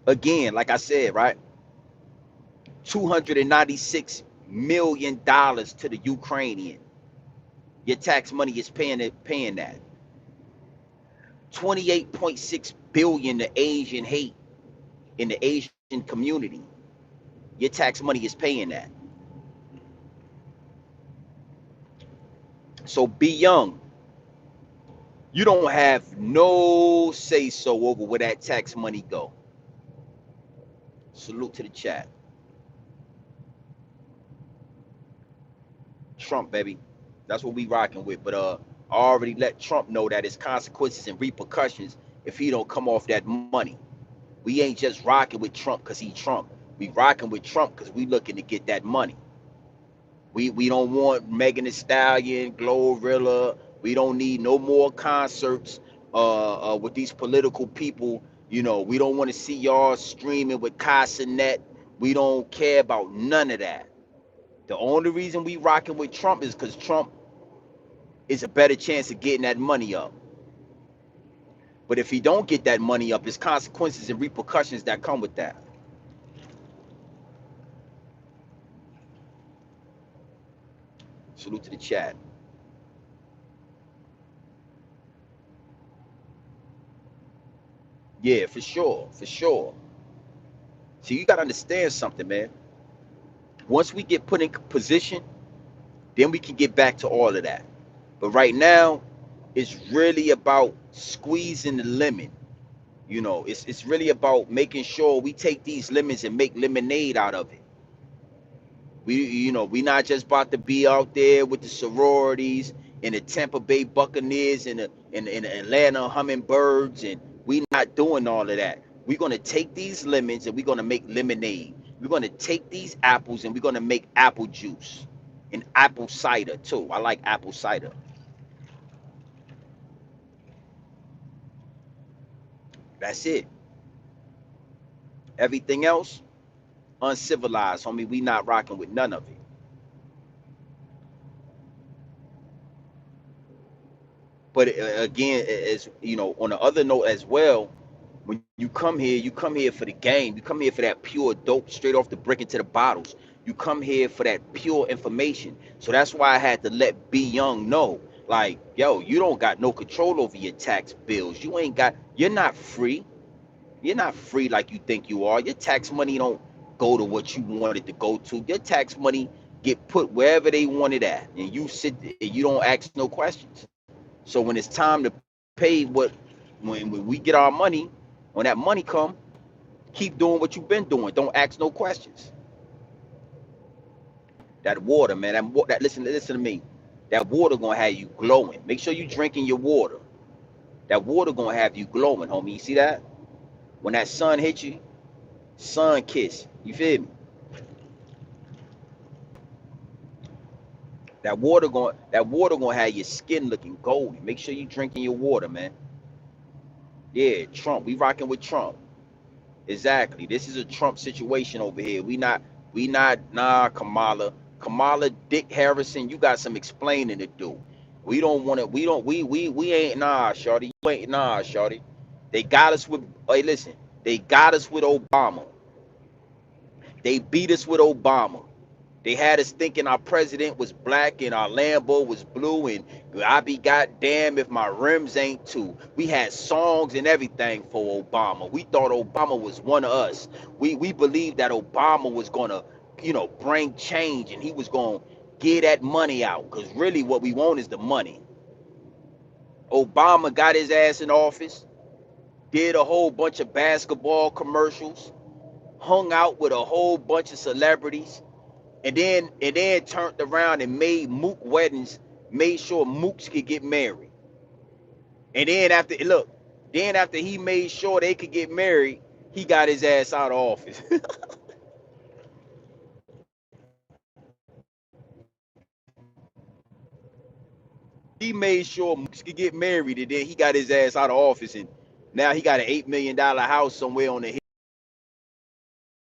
Again, like I said, right? $296 million to the Ukrainian. Your tax money is paying that. 28.6 billion to Asian hate in the Asian community. Your tax money is paying that. So be young. You don't have no say so over where that tax money go. Salute to the chat. Trump, baby. That's what we rocking with. But I already let Trump know that it's consequences and repercussions if he don't come off that money. We ain't just rocking with Trump because he Trump. We rocking with Trump because we looking to get that money. We don't want Megan Thee Stallion, Glorilla. We don't need no more concerts with these political people. We don't want to see y'all streaming with Casanet. We don't care about none of that. The only reason we rocking with Trump is because Trump is a better chance of getting that money up. But if he don't get that money up, there's consequences and repercussions that come with that. Salute to the chat. Yeah, for sure, for sure. So you gotta understand something, man. Once we get put in position, then we can get back to all of that. But right now, it's really about squeezing the lemon. It's really about making sure we take these lemons and make lemonade out of it. We not just about to be out there with the sororities and the Tampa Bay Buccaneers and the Atlanta Hummingbirds, and we not doing all of that. We're gonna take these lemons and we're gonna make lemonade. We're gonna take these apples and we're gonna make apple juice and apple cider too. I like apple cider. That's it. Everything else, uncivilized, homie. We not rocking with none of it. But again, as on the other note as well, when you come here for the game. You come here for that pure dope, straight off the brick into the bottles. You come here for that pure information. So that's why I had to let B Young know, like, yo, you don't got no control over your tax bills. You're not free. You're not free like you think you are. Your tax money don't go to what you want it to go to. Your tax money get put wherever they want it at, and you sit and you don't ask no questions. So when it's time to pay when we get our money, when that money come, keep doing what you've been doing. Don't ask no questions. That water, man. That listen to me. That water gonna have you glowing. Make sure you drinking your water. That water gonna have you glowing, homie. You see that? When that sun hits you, sun kiss. You feel me? That water gonna have your skin looking golden. Make sure you drinking your water, man. Yeah, Trump. We rocking with Trump. Exactly. This is a Trump situation over here. We not Kamala. Kamala Dick Harrison, you got some explaining to do. We don't want to, we ain't shorty. You ain't shorty. They got us with hey listen, they got us with Obama. They beat us with Obama. They had us thinking our president was black and our Lambo was blue, and I be goddamn if my rims ain't too. We had songs and everything for Obama. We thought Obama was one of us. We believed that Obama was gonna, bring change and he was gonna get that money out. Cause really what we want is the money. Obama got his ass in office, did a whole bunch of basketball commercials, hung out with a whole bunch of celebrities, and then turned around and made mook weddings, made sure mooks could get married. And then after he made sure they could get married, he got his ass out of office. He made sure Mooks could get married, and then he got his ass out of office, and now he got an $8 million house somewhere on the hill.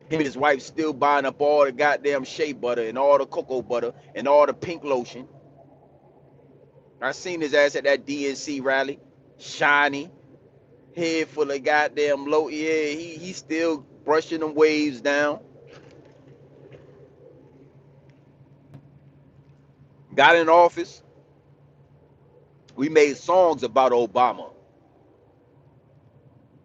Him and his wife still buying up all the goddamn shea butter and all the cocoa butter and all the pink lotion. I seen his ass at that DNC rally, shiny, head full of goddamn low. Yeah, he still brushing them waves down. Got in office. We made songs about Obama.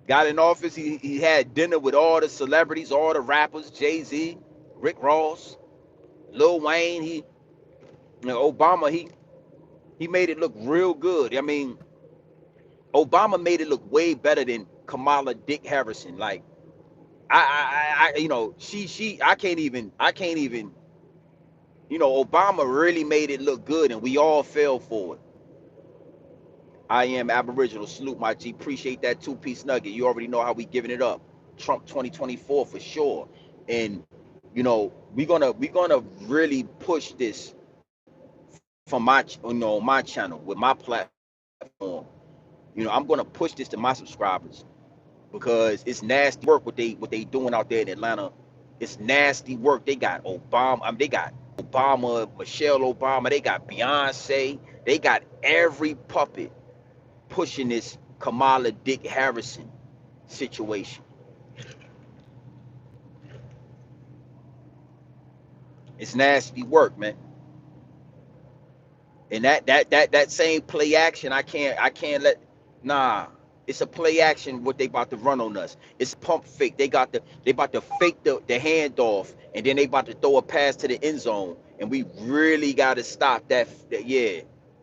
Got in office. He had dinner with all the celebrities, all the rappers, Jay-Z, Rick Ross, Lil Wayne. Obama. He made it look real good. I mean, Obama made it look way better than Kamala Dick Harrison. Like I can't even. Obama really made it look good, and we all fell for it. I am Aboriginal. Salute my G. Appreciate that two-piece nugget. You already know how we giving it up. Trump 2024 for sure. And we're gonna really push this from my channel with my platform. I'm gonna push this to my subscribers because it's nasty work what they doing out there in Atlanta. It's nasty work. They got Obama. They got Obama, Michelle Obama. They got Beyonce. They got every puppet pushing this Kamala Dick Harrison situation. It's nasty work, man. And that same play action, I can't let. Nah, it's a play action what they about to run on us. It's pump fake. They about to fake the handoff, and then they about to throw a pass to the end zone, and we really got to stop that. Yeah,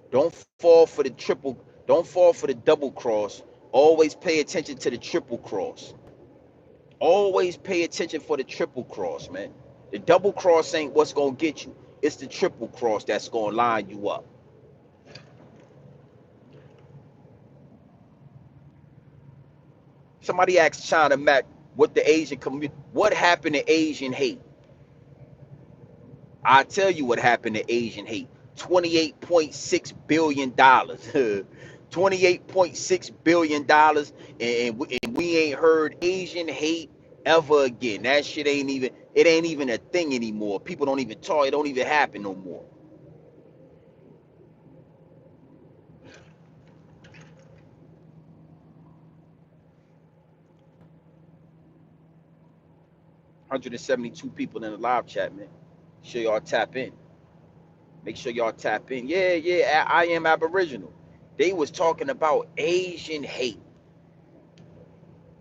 don't fall for the triple. Don't fall for the double cross. Always pay attention to the triple cross. Always pay attention for the triple cross, man. The double cross ain't what's gonna get you. It's the triple cross that's gonna line you up. Somebody asked China Mac what the Asian community, what happened to Asian hate. I tell you what happened to Asian hate. $28.6 billion. $28.6 billion, and we ain't heard Asian hate ever again. That shit ain't even a thing anymore. People don't even talk. It don't even happen no more. 172 people in the live chat, man. Make sure y'all tap in. Make sure y'all tap in. Yeah, yeah. I am Aboriginal. They was talking about Asian hate.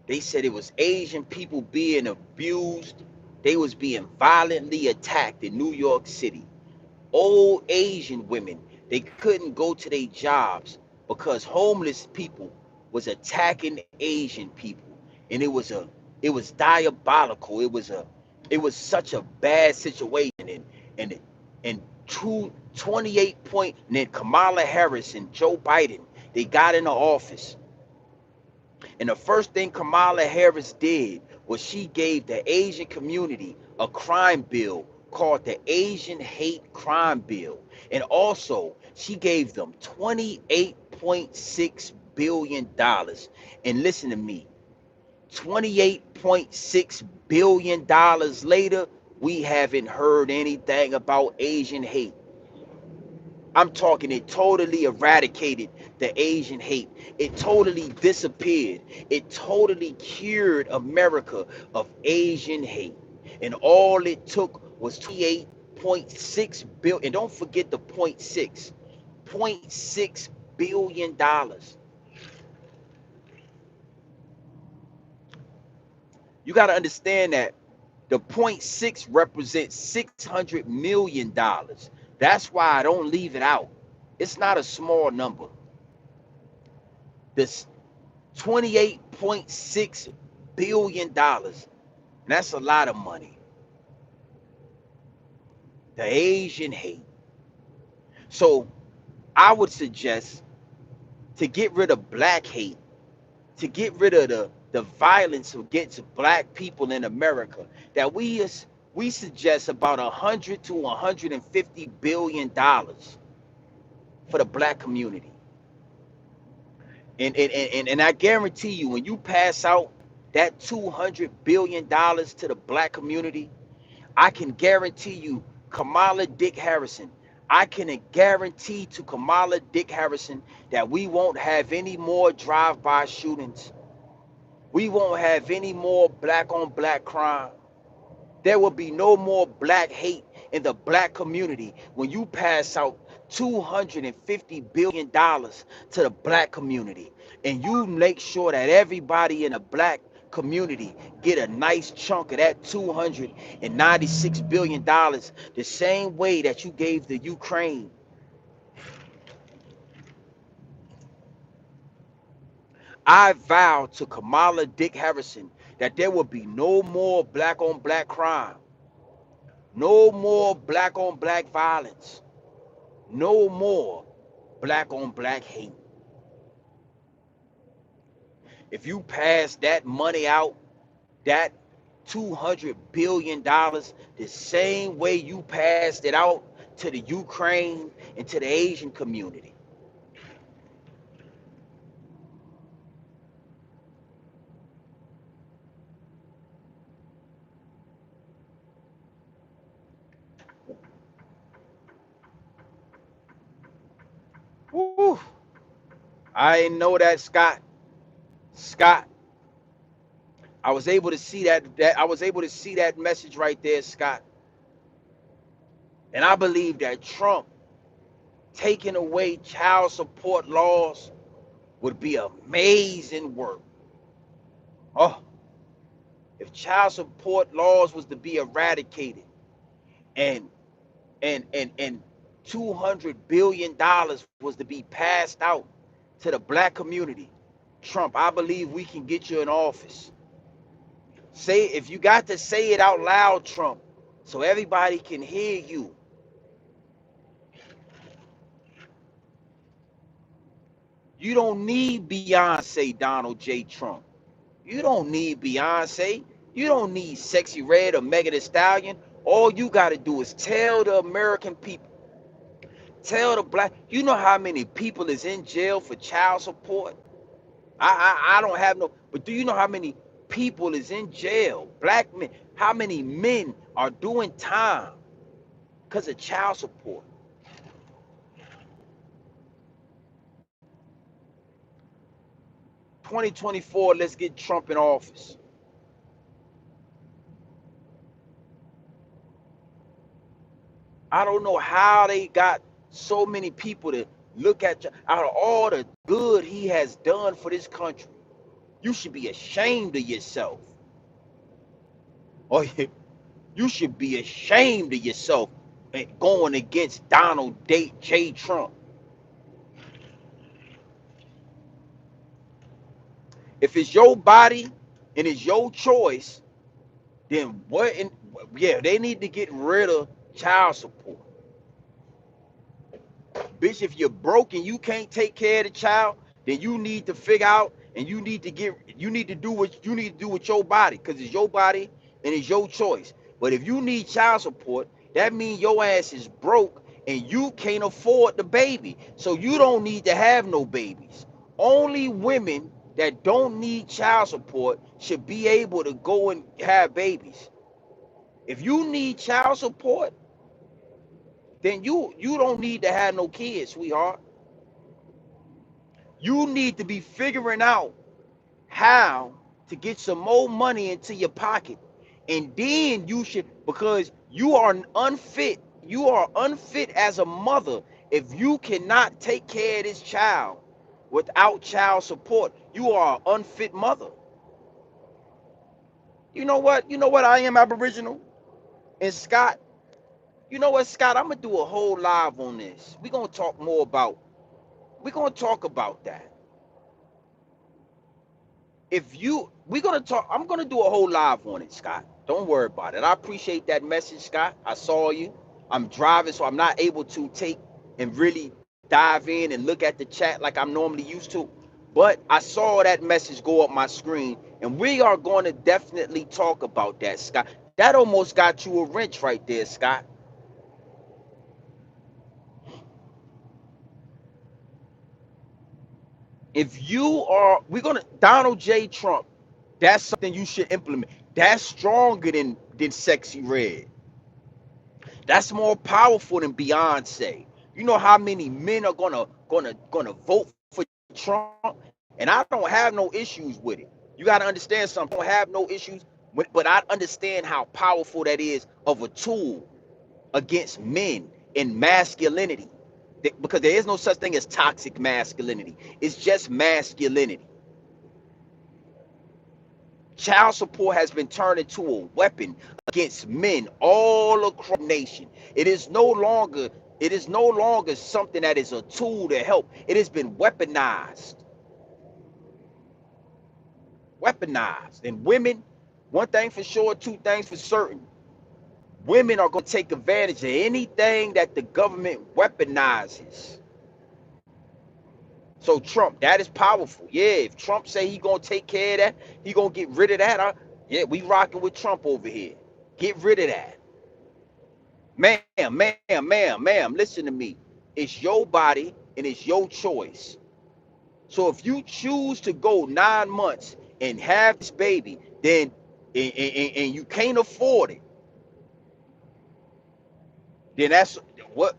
They said it was Asian people being abused. They was being violently attacked in New York City. Old Asian women, they couldn't go to their jobs because homeless people was attacking Asian people. And it was diabolical. It was such a bad situation. And 28 point, and then Kamala Harris and Joe Biden, they got in the office. And the first thing Kamala Harris did was she gave the Asian community a crime bill called the Asian Hate Crime Bill. And also, she gave them $28.6 billion. And listen to me, $28.6 billion later, we haven't heard anything about Asian hate. I'm talking, it totally eradicated the Asian hate. It totally disappeared. It totally cured America of Asian hate. And all it took was 28.6 billion. And don't forget the point six billion dollars. You got to understand that the point six represents $600 million. That's why I don't leave it out. It's not a small number. This $28.6 billion. And that's a lot of money. The Asian hate. So I would suggest, to get rid of black hate, to get rid of the violence against black people in America, that we suggest about $100 to $150 billion for the black community. And I guarantee you, when you pass out that $200 billion to the black community, I can guarantee you, Kamala Dick Harrison, I can guarantee to Kamala Dick Harrison that we won't have any more drive-by shootings. We won't have any more black on black crime. There will be no more black hate in the black community when you pass out $250 billion to the black community, and you make sure that everybody in the black community get a nice chunk of that $296 billion, the same way that you gave the Ukraine. I vow to Kamala Dick Harrison that there will be no more black on black crime, no more black on black violence, no more black on black hate. If you pass that money out, that $200 billion, the same way you passed it out to the Ukraine and to the Asian community. Woo. I didn't know that, Scott. Scott, I was able to see that I was able to see that message right there, Scott. And I believe that Trump taking away child support laws would be amazing work. Oh, if child support laws was to be eradicated, and and $200 billion was to be passed out to the black community, Trump, I believe we can get you in office. Say, if you got to say it out loud, Trump, so everybody can hear you. You don't need Beyonce, Donald J. Trump. You don't need Beyonce. You don't need Sexy Red or Megan Thee Stallion. All you got to do is tell the American people, tell the black. You know how many people is in jail for child support? I don't have no. But do you know how many people is in jail? Black men. How many men are doing time because of child support? 2024. Let's get Trump in office. I don't know how they got so many people to look at out of all the good he has done for this country. You should be ashamed of yourself. Or you should be ashamed of yourself going against Donald J. Trump. If it's your body and it's your choice, then what? Yeah, they need to get rid of child support. Bitch, if you're broke and you can't take care of the child, then you need to figure out, and you need to do what you need to do with your body, because it's your body and it's your choice. But if you need child support, that means your ass is broke and you can't afford the baby. So you don't need to have no babies. Only women that don't need child support should be able to go and have babies. If you need child support, then you don't need to have no kids, sweetheart. You need to be figuring out how to get some more money into your pocket. And then you should, because you are unfit as a mother if you cannot take care of this child without child support. You are an unfit mother. You know what? You know what? I am Aboriginal. And Scott, you know what, Scott? I'm gonna do a whole live on this. We're gonna talk about that. If you we're gonna talk, I'm gonna do a whole live on it, Scott. Don't worry about it. I appreciate that message, Scott. I saw you. I'm driving, so I'm not able to take and really dive in and look at the chat like I'm normally used to. But I saw that message go up my screen, and we are going to definitely talk about that, Scott. That almost got you a wrench right there, Scott. If you are, we're gonna Donald J. Trump. That's something you should implement. That's stronger than Sexy Red. That's more powerful than Beyonce. You know how many men are gonna vote for Trump, and I don't have no issues with it. You got to understand something. I don't have no issues, but I understand how powerful that is of a tool against men and masculinity. Because there is no such thing as toxic masculinity. It's just masculinity. Child support has been turned into a weapon against men all across the nation. It is no longer something that is a tool to help. It has been weaponized. Weaponized. And women, one thing for sure, two things for certain. Women are going to take advantage of anything that the government weaponizes. So Trump, that is powerful. Yeah, if Trump say he gonna take care of that, he gonna get rid of that. Yeah, we rocking with Trump over here. Get rid of that. Ma'am, listen to me. It's your body and it's your choice. So if you choose to go 9 months and have this baby, then and you can't afford it, then that's what.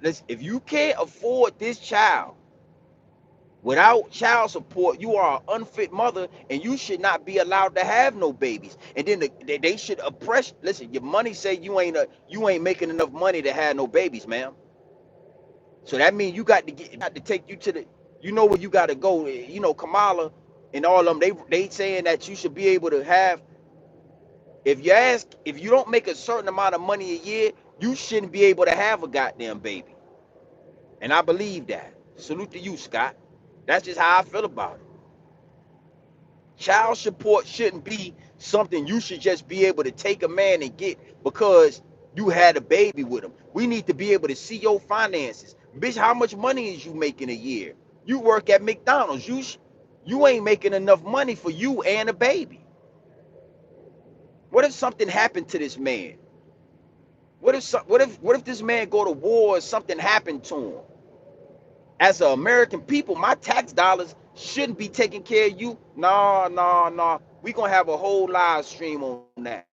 Listen, if you can't afford this child without child support, you are an unfit mother, and you should not be allowed to have no babies. And then they should oppress. Listen, your money say you ain't making enough money to have no babies, ma'am. So that means you got to take you to the, you know where you got to go. You know Kamala and all of them. They saying that you should be able to have. If you don't make a certain amount of money a year, you shouldn't be able to have a goddamn baby. And I believe that. Salute to you, Scott. That's just how I feel about it. Child support shouldn't be something you should just be able to take a man and get because you had a baby with him. We need to be able to see your finances. Bitch, how much money is you making a year? You work at McDonald's. You ain't making enough money for you and a baby. What if something happened to this man? What if this man go to war or something happened to him? As an American people, my tax dollars shouldn't be taking care of you. No, no, no. We gonna have a whole live stream on that.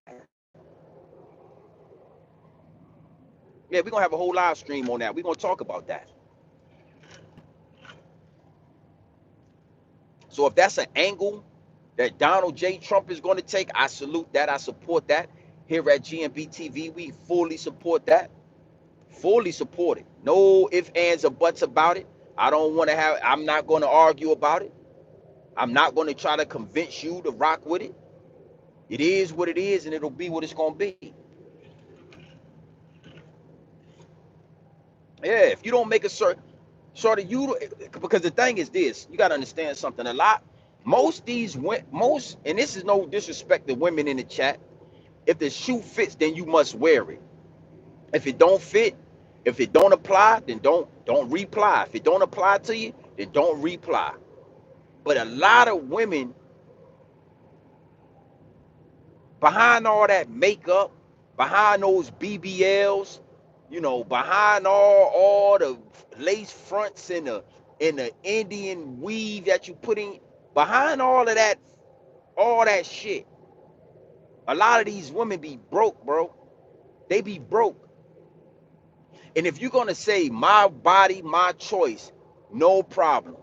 Yeah, we gonna have a whole live stream on that. We gonna talk about that. So if that's an angle that Donald J. Trump is gonna take, I salute that. I support that. Here at GMB TV, we fully support that. Fully support it. No ifs, ands, or buts about it. I'm not gonna argue about it. I'm not gonna try to convince you to rock with it. It is what it is, and it'll be what it's gonna be. Yeah, if you don't make a certain sort of you, because the thing is this, you gotta understand something. Most, and this is no disrespect to women in the chat. If the shoe fits, then you must wear it. If it don't fit, if it don't apply, then don't reply. If it don't apply to you, then don't reply. But a lot of women behind all that makeup, behind those BBLs, behind all the lace fronts and the Indian weave that you put in, behind all that shit, a lot of these women be broke, bro. They be broke. And if you're gonna say my body, my choice, no problem.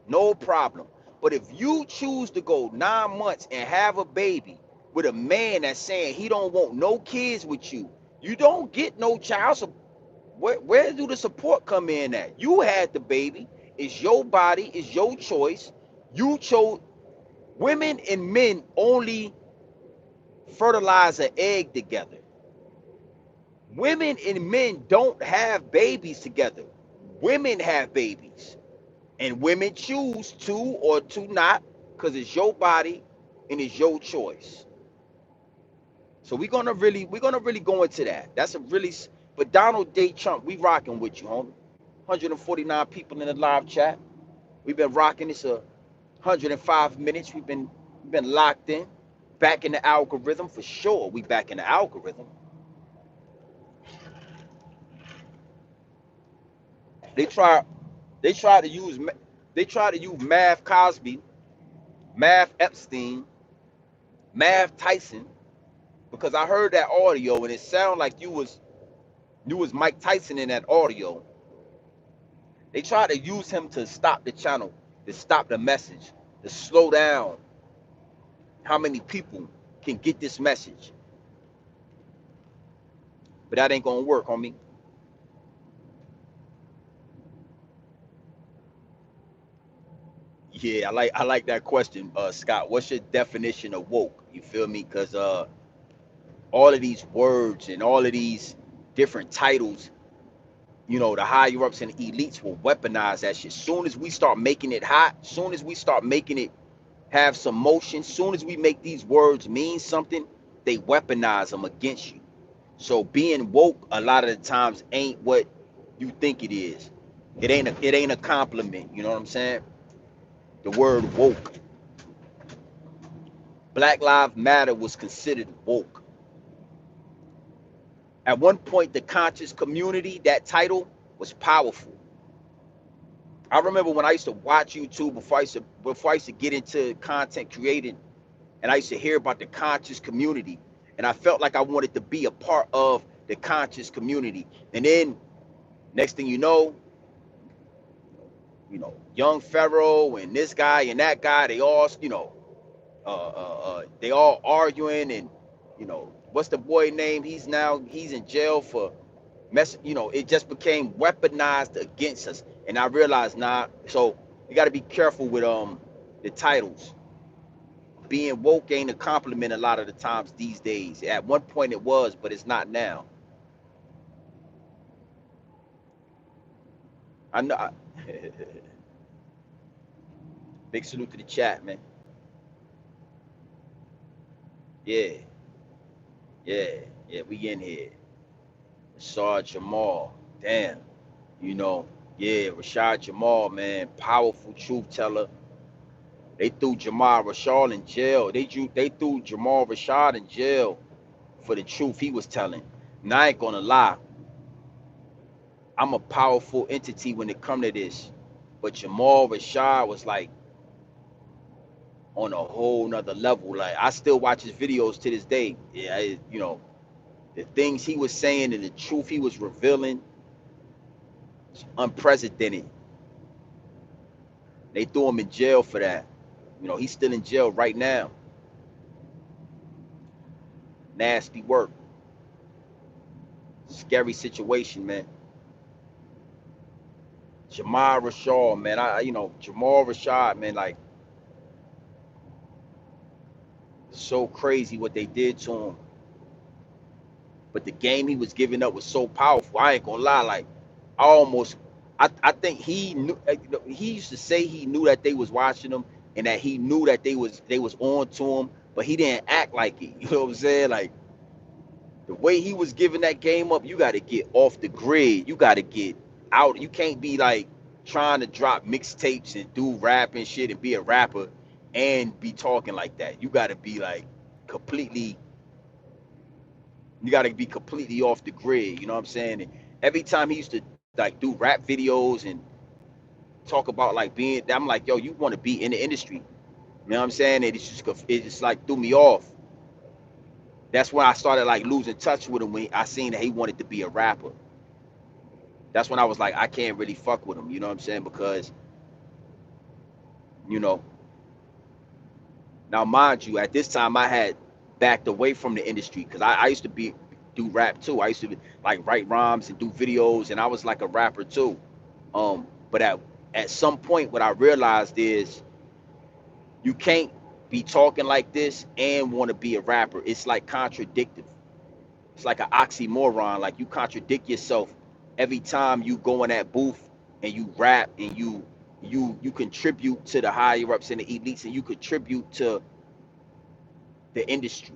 No problem. But if you choose to go 9 months and have a baby with a man that's saying he don't want no kids with you, you don't get no child support. Where do the support come in at? You had the baby. It's your body, it's your choice. You chose. Women and men only fertilize an egg together. Women and men don't have babies together. Women have babies. And women choose to or to not because it's your body and it's your choice. So we're gonna really go into that. That's a really, but Donald J. Trump, we rocking with you, homie. 149 people in the live chat. We've been rocking this 105 minutes. We've been locked in, back in the algorithm for sure. We back in the algorithm. They try they try to use. They try to use Math Cosby, Math Epstein, Math Tyson, because I heard that audio and it sounded like you was Mike Tyson in that audio. They try to use him to stop the channel, to stop the message, to slow down how many people can get this message. But that ain't gonna work, homie. Yeah, I like that question, Scott. What's your definition of woke? You feel me? Because all of these words and all of these different titles, the higher ups and the elites will weaponize that shit. Soon as we start making it hot, soon as we start making it have some motion, soon as we make these words mean something, they weaponize them against you. So being woke a lot of the times ain't what you think it is. It ain't a compliment. You know what I'm saying? The word woke. Black Lives Matter was considered woke. At one point, the conscious community, that title was powerful. I remember when I used to watch YouTube before I used to get into content creating, and I used to hear about the conscious community, and I felt like I wanted to be a part of the conscious community. And then next thing young Pharaoh and this guy and that guy, they all, they all arguing, and what's the boy name? He's in jail for it just became weaponized against us. And I realized, nah, so you got to be careful with the titles. Being woke ain't a compliment a lot of the times these days. At one point it was, but it's not now. I know. Big salute to the chat, man. Yeah, yeah, yeah. We in here. Rashad Jamal. Damn. You know, yeah, Rashad Jamal, man, powerful truth teller. They threw Jamal Rashad in jail. They threw Jamal Rashad in jail for the truth he was telling. And I ain't gonna lie, I'm a powerful entity when it come to this. But Jamal Rashad was like on a whole nother level. Like I still watch his videos to this day. Yeah, the things he was saying and the truth he was revealing, unprecedented. They threw him in jail for that. He's still in jail right now. Nasty work. Scary situation, man. Jamal Rashad, man. Jamal Rashad, man, like so crazy what they did to him. But the game he was giving up was so powerful. I ain't gonna lie, like I think he knew. He used to say he knew that they was watching him and that he knew that they was on to him, but he didn't act like it. You know what I'm saying? Like the way he was giving that game up, you got to get off the grid. You got to get out. You can't be like trying to drop mixtapes and do rap and shit and be a rapper and be talking like that. You got to be like completely. You got to be completely off the grid. You know what I'm saying? And every time he used to like do rap videos and talk about like being, I'm like, yo, you want to be in the industry. You know what I'm saying? And it just like threw me off. That's when I started like losing touch with him when I seen that he wanted to be a rapper. That's when I was like, I can't really fuck with him. You know what I'm saying? Because you know, now mind you, at this time I had backed away from the industry because I used to do rap too. I used to like write rhymes and do videos, and I was like a rapper too. But at some point, what I realized is you can't be talking like this and want to be a rapper. It's like contradictive. It's like an oxymoron. Like you contradict yourself every time you go in that booth and you rap and you contribute to the higher ups and the elites and you contribute to the industry.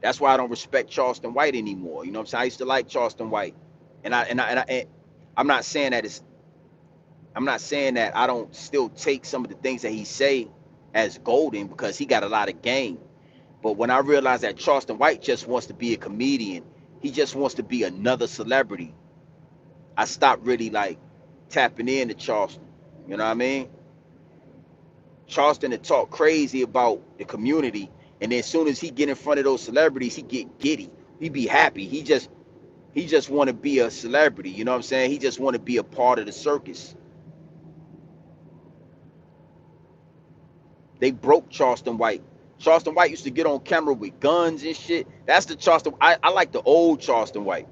That's why I don't respect Charleston White anymore. You know what I'm saying? I used to like Charleston White, and I'm not saying that it's I'm not saying that I don't still take some of the things that he say as golden because he got a lot of game. But when I realized that Charleston White just wants to be a comedian, he just wants to be another celebrity. I stopped really like tapping into Charleston. You know what I mean? Charleston to talk crazy about the community, and then as soon as he get in front of those celebrities, he get giddy. He be happy. He just want to be a celebrity. You know what I'm saying? He just want to be a part of the circus. They broke Charleston White. Charleston White used to get on camera with guns and shit. That's the Charleston. I like the old Charleston White.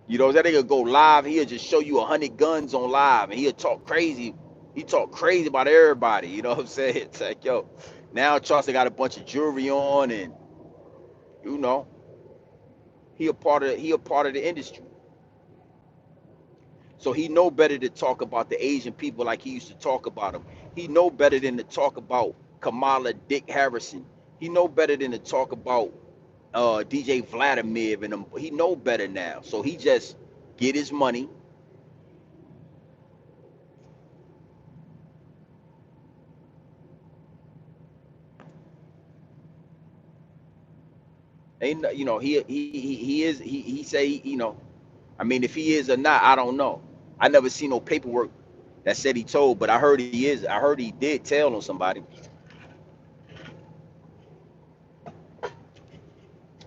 You know, that nigga go live. He'll just show you 100 guns on live, and he'll talk crazy. He talk crazy about everybody. You know what I'm saying? It's like, yo, now Charleston got a bunch of jewelry on, and you know, he a part of the industry. So he know better to talk about the Asian people like he used to talk about them. He know better than to talk about Kamala, Dick Harrison. He know better than to talk about DJ Vladimir and them. He know better now. So he just get his money. Ain't you know he say you know. I mean, if he is or not, I don't know. I never seen no paperwork that said he told, but I heard he is. I heard he did tell on somebody.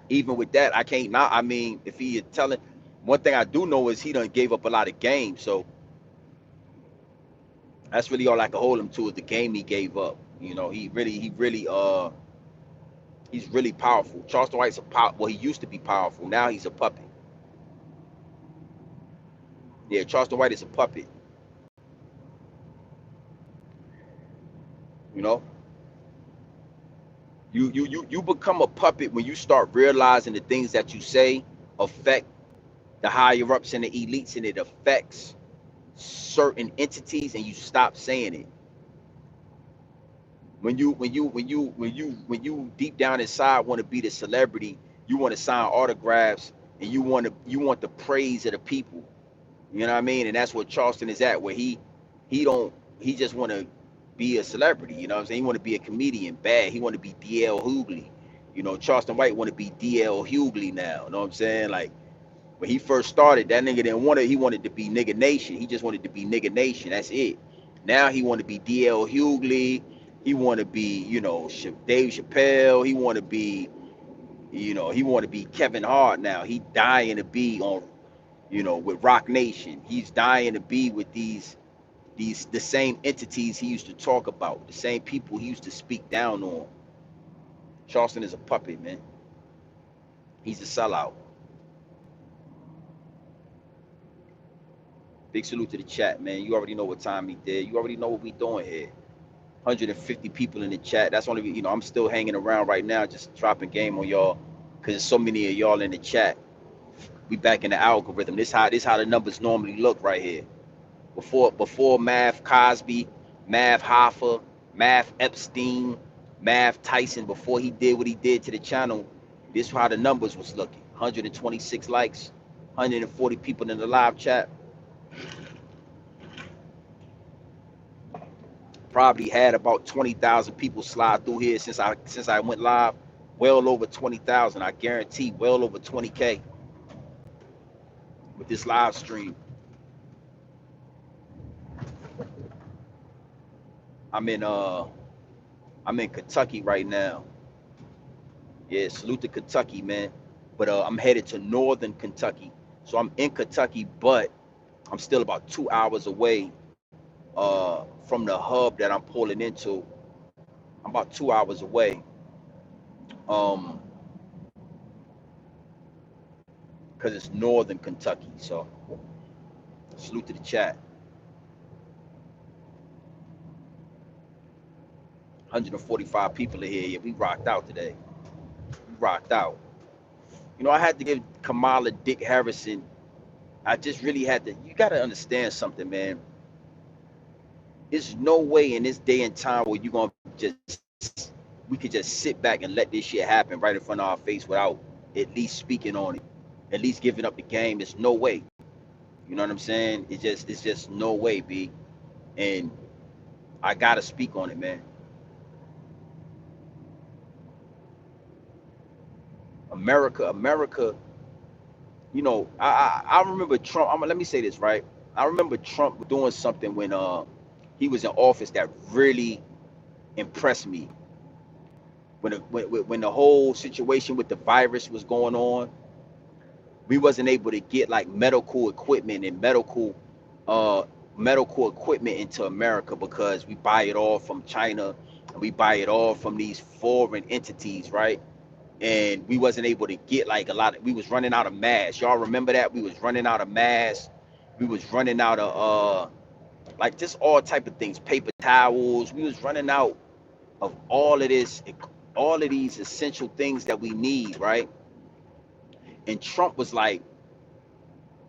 Even with that, I can't not. I mean, if he is telling, one thing I do know is he done gave up a lot of games. So that's really all I can hold him to is the game he gave up. You know, he's really powerful. Charleston White's a pop. Well, he used to be powerful. Now he's a puppet. Yeah, Charleston White is a puppet. You know, you become a puppet when you start realizing the things that you say affect the higher ups and the elites, and it affects certain entities, and you stop saying it. When you deep down inside want to be the celebrity, you want to sign autographs, and you want the praise of the people. You know what I mean? And that's what Charleston is at, where he don't he just want to be a celebrity. You know what I'm saying? He want to be a comedian bad. He want to be DL Hughley. You know, Charleston White want to be DL Hughley now. You know what I'm saying? Like when he first started, that nigga didn't want to. He wanted to be Nigga Nation. He just wanted to be Nigga Nation. That's it. Now he want to be DL Hughley. He want to be, Dave Chappelle. He want to be, he want to be Kevin Hart now. He dying to be on, with Rock Nation. He's dying to be with these the same entities he used to talk about, the same people he used to speak down on. Charleston is a puppet, man. He's a sellout. Big salute to the chat, man. You already know what time he did. You already know what we doing here. 150 people in the chat. That's only, I'm still hanging around right now, just dropping game on y'all, because there's so many of y'all in the chat. We back in the algorithm. This how the numbers normally look right here. Before Mav Cosby, Mav Hoffa, Mav Epstein, Mav Tyson, before he did what he did to the channel, this is how the numbers was looking. 126 likes, 140 people in the live chat. Probably had about 20,000 people slide through here since I went live. Well over 20,000. I guarantee well over 20K with this live stream. I'm in I'm in Kentucky right now. Yeah, salute to Kentucky, man. But I'm headed to northern Kentucky. So I'm in Kentucky, but I'm still about 2 hours away from the hub that I'm pulling into. I'm about 2 hours away. Um, because it's northern Kentucky. So salute to the chat. 145 people in here. Yeah, we rocked out today. We rocked out. I had to give Kamala, Dick Harrison. I just really had to. You got to understand something, man. There's no way in this day and time where you're gonna we could just sit back and let this shit happen right in front of our face without at least speaking on it, at least giving up the game. There's no way. You know what I'm saying? It's just no way, B. And I gotta speak on it, man. America. I remember Trump. Let me say this, right? I remember Trump doing something when he was in office that really impressed me. When the whole situation with the virus was going on, we wasn't able to get like medical equipment and uh medical equipment into America because we buy it all from China and we buy it all from these foreign entities, right? And we wasn't able to get like a lot of, we was running out of masks. Y'all remember that? We was running out of masks. We was running out of like just all type of things, paper towels. We was running out of all of these essential things that we need, right? And Trump was like,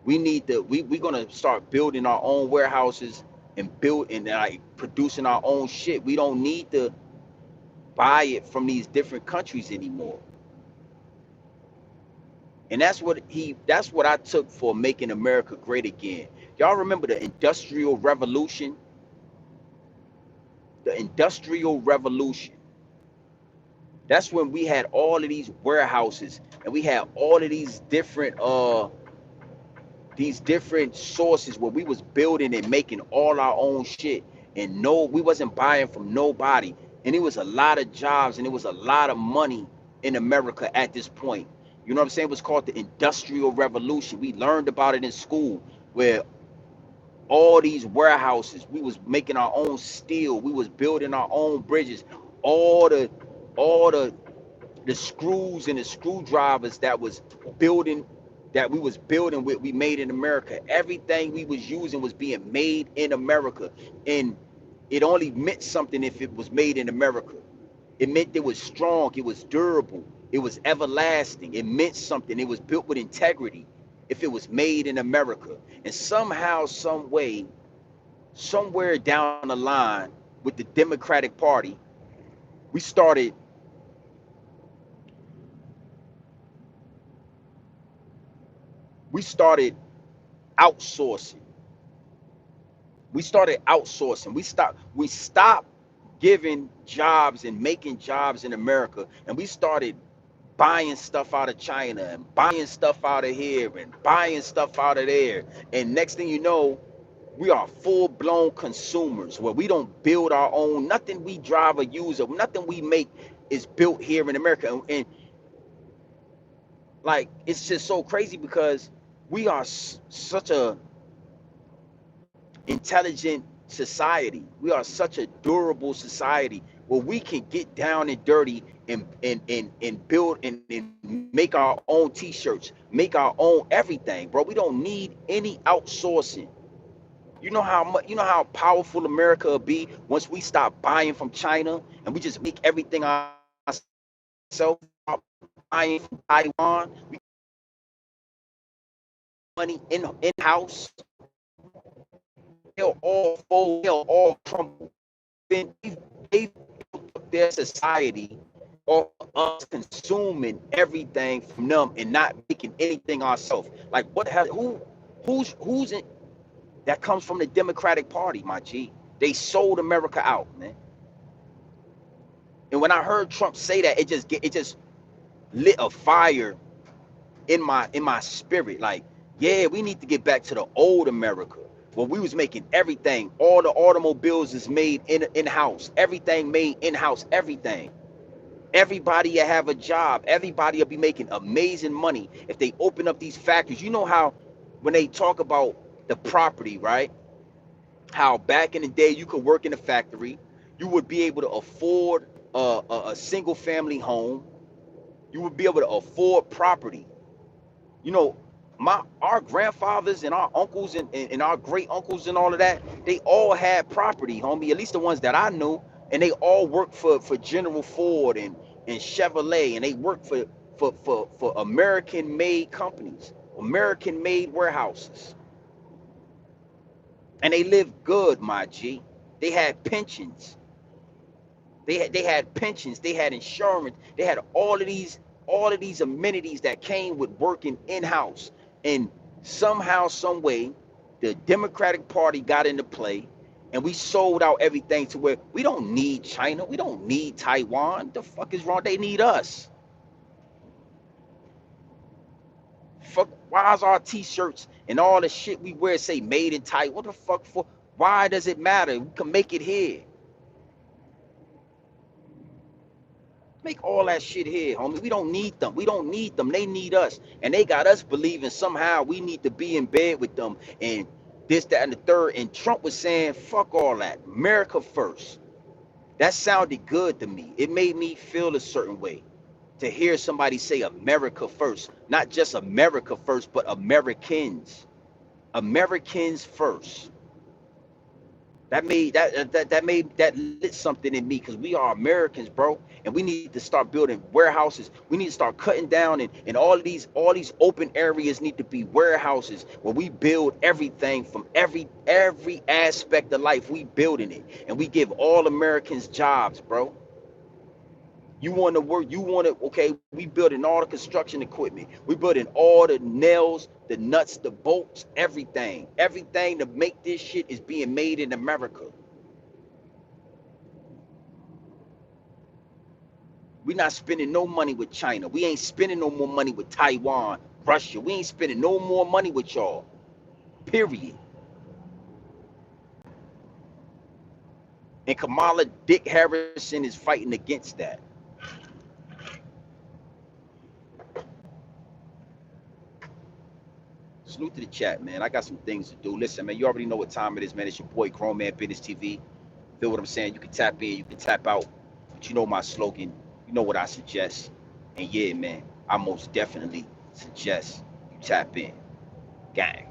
we're gonna start building our own warehouses and build and like producing our own shit. We don't need to buy it from these different countries anymore. And that's what I took for making America great again. Y'all remember the Industrial Revolution? The Industrial Revolution. That's when we had all of these warehouses and we had all of these different sources where we was building and making all our own shit, and no, we wasn't buying from nobody, and it was a lot of jobs and it was a lot of money in America at this point. You know what I'm saying? It was called the Industrial Revolution. We learned about it in school, where all these warehouses, we was making our own steel, we was building our own bridges, all the all the screws and the screwdrivers building that we was building with, we made in America. Everything we was using was being made in America. And it only meant something if it was made in America. It meant it was strong, it was durable, it was everlasting. It meant something. It was built with integrity if it was made in America. And somehow, some way, somewhere down the line with the Democratic Party, we started we started outsourcing. We started outsourcing. We stopped giving jobs and making jobs in America, and we started buying stuff out of China and buying stuff out of here and buying stuff out of there. And next thing you know, we are full-blown consumers where we don't build our own, nothing we drive or use or nothing we make is built here in America. And like it's just so crazy because we are such a intelligent society. We are such a durable society where we can get down and dirty and build and make our own t-shirts, make our own everything, bro. We don't need any outsourcing. You know how much, you know how powerful America will be once we stop buying from China and we just make everything ourselves. Buying from Taiwan, we money in house. They'll all fold, they'll all crumble. They built up their society off us consuming everything from them and not making anything ourselves. Like what the hell? Who's in that comes from the Democratic Party, my G? They sold America out, man. And when I heard Trump say that, it just lit a fire in my spirit. Like, yeah, we need to get back to the old America where we was making everything. All the automobiles is made in house. Everything made in house. Everything. Everybody will have a job. Everybody will be making amazing money if they open up these factories. You know how when they talk about the property, right? How back in the day you could work in a factory, you would be able to afford a single family home. You would be able to afford property. You know, our grandfathers and our uncles and our great uncles and all of that, they all had property, homie. At least the ones that I knew, and they all worked for General Ford and Chevrolet, and they worked for American made companies, American made warehouses, and they lived good, my G. They had pensions. They had pensions, they had insurance, they had all of these amenities that came with working in-house. And somehow, some way, the Democratic Party got into play and we sold out everything to where we don't need China, we don't need Taiwan. The fuck is wrong? They need us. Fuck, why is our t-shirts and all the shit we wear say made in Thailand? What the fuck for? Why does it matter? We can make it here. Make all that shit here, homie. We don't need them. We don't need them. They need us. And they got us believing somehow we need to be in bed with them and this, that, and the third. And Trump was saying, fuck all that. America first. That sounded good to me. It made me feel a certain way to hear somebody say America first. Not just America first, but Americans. Americans first. That lit something in me because we are Americans, bro, and we need to start building warehouses. We need to start cutting down, and all these open areas need to be warehouses where we build everything from every aspect of life. We building it, and we give all Americans jobs, bro. You want to work, you want to, okay, we building all the construction equipment. We building all the nails, the nuts, the bolts, everything. Everything to make this shit is being made in America. We're not spending no money with China. We ain't spending no more money with Taiwan, Russia. We ain't spending no more money with y'all. Period. And Kamala Dick Harrison is fighting against that. Salute to the chat, man. I got some things to do. Listen, man, you already know what time it is, man. It's your boy, Grown Man Business TV. Feel what I'm saying? You can tap in, you can tap out. But you know my slogan. You know what I suggest. And yeah, man, I most definitely suggest you tap in. Gang.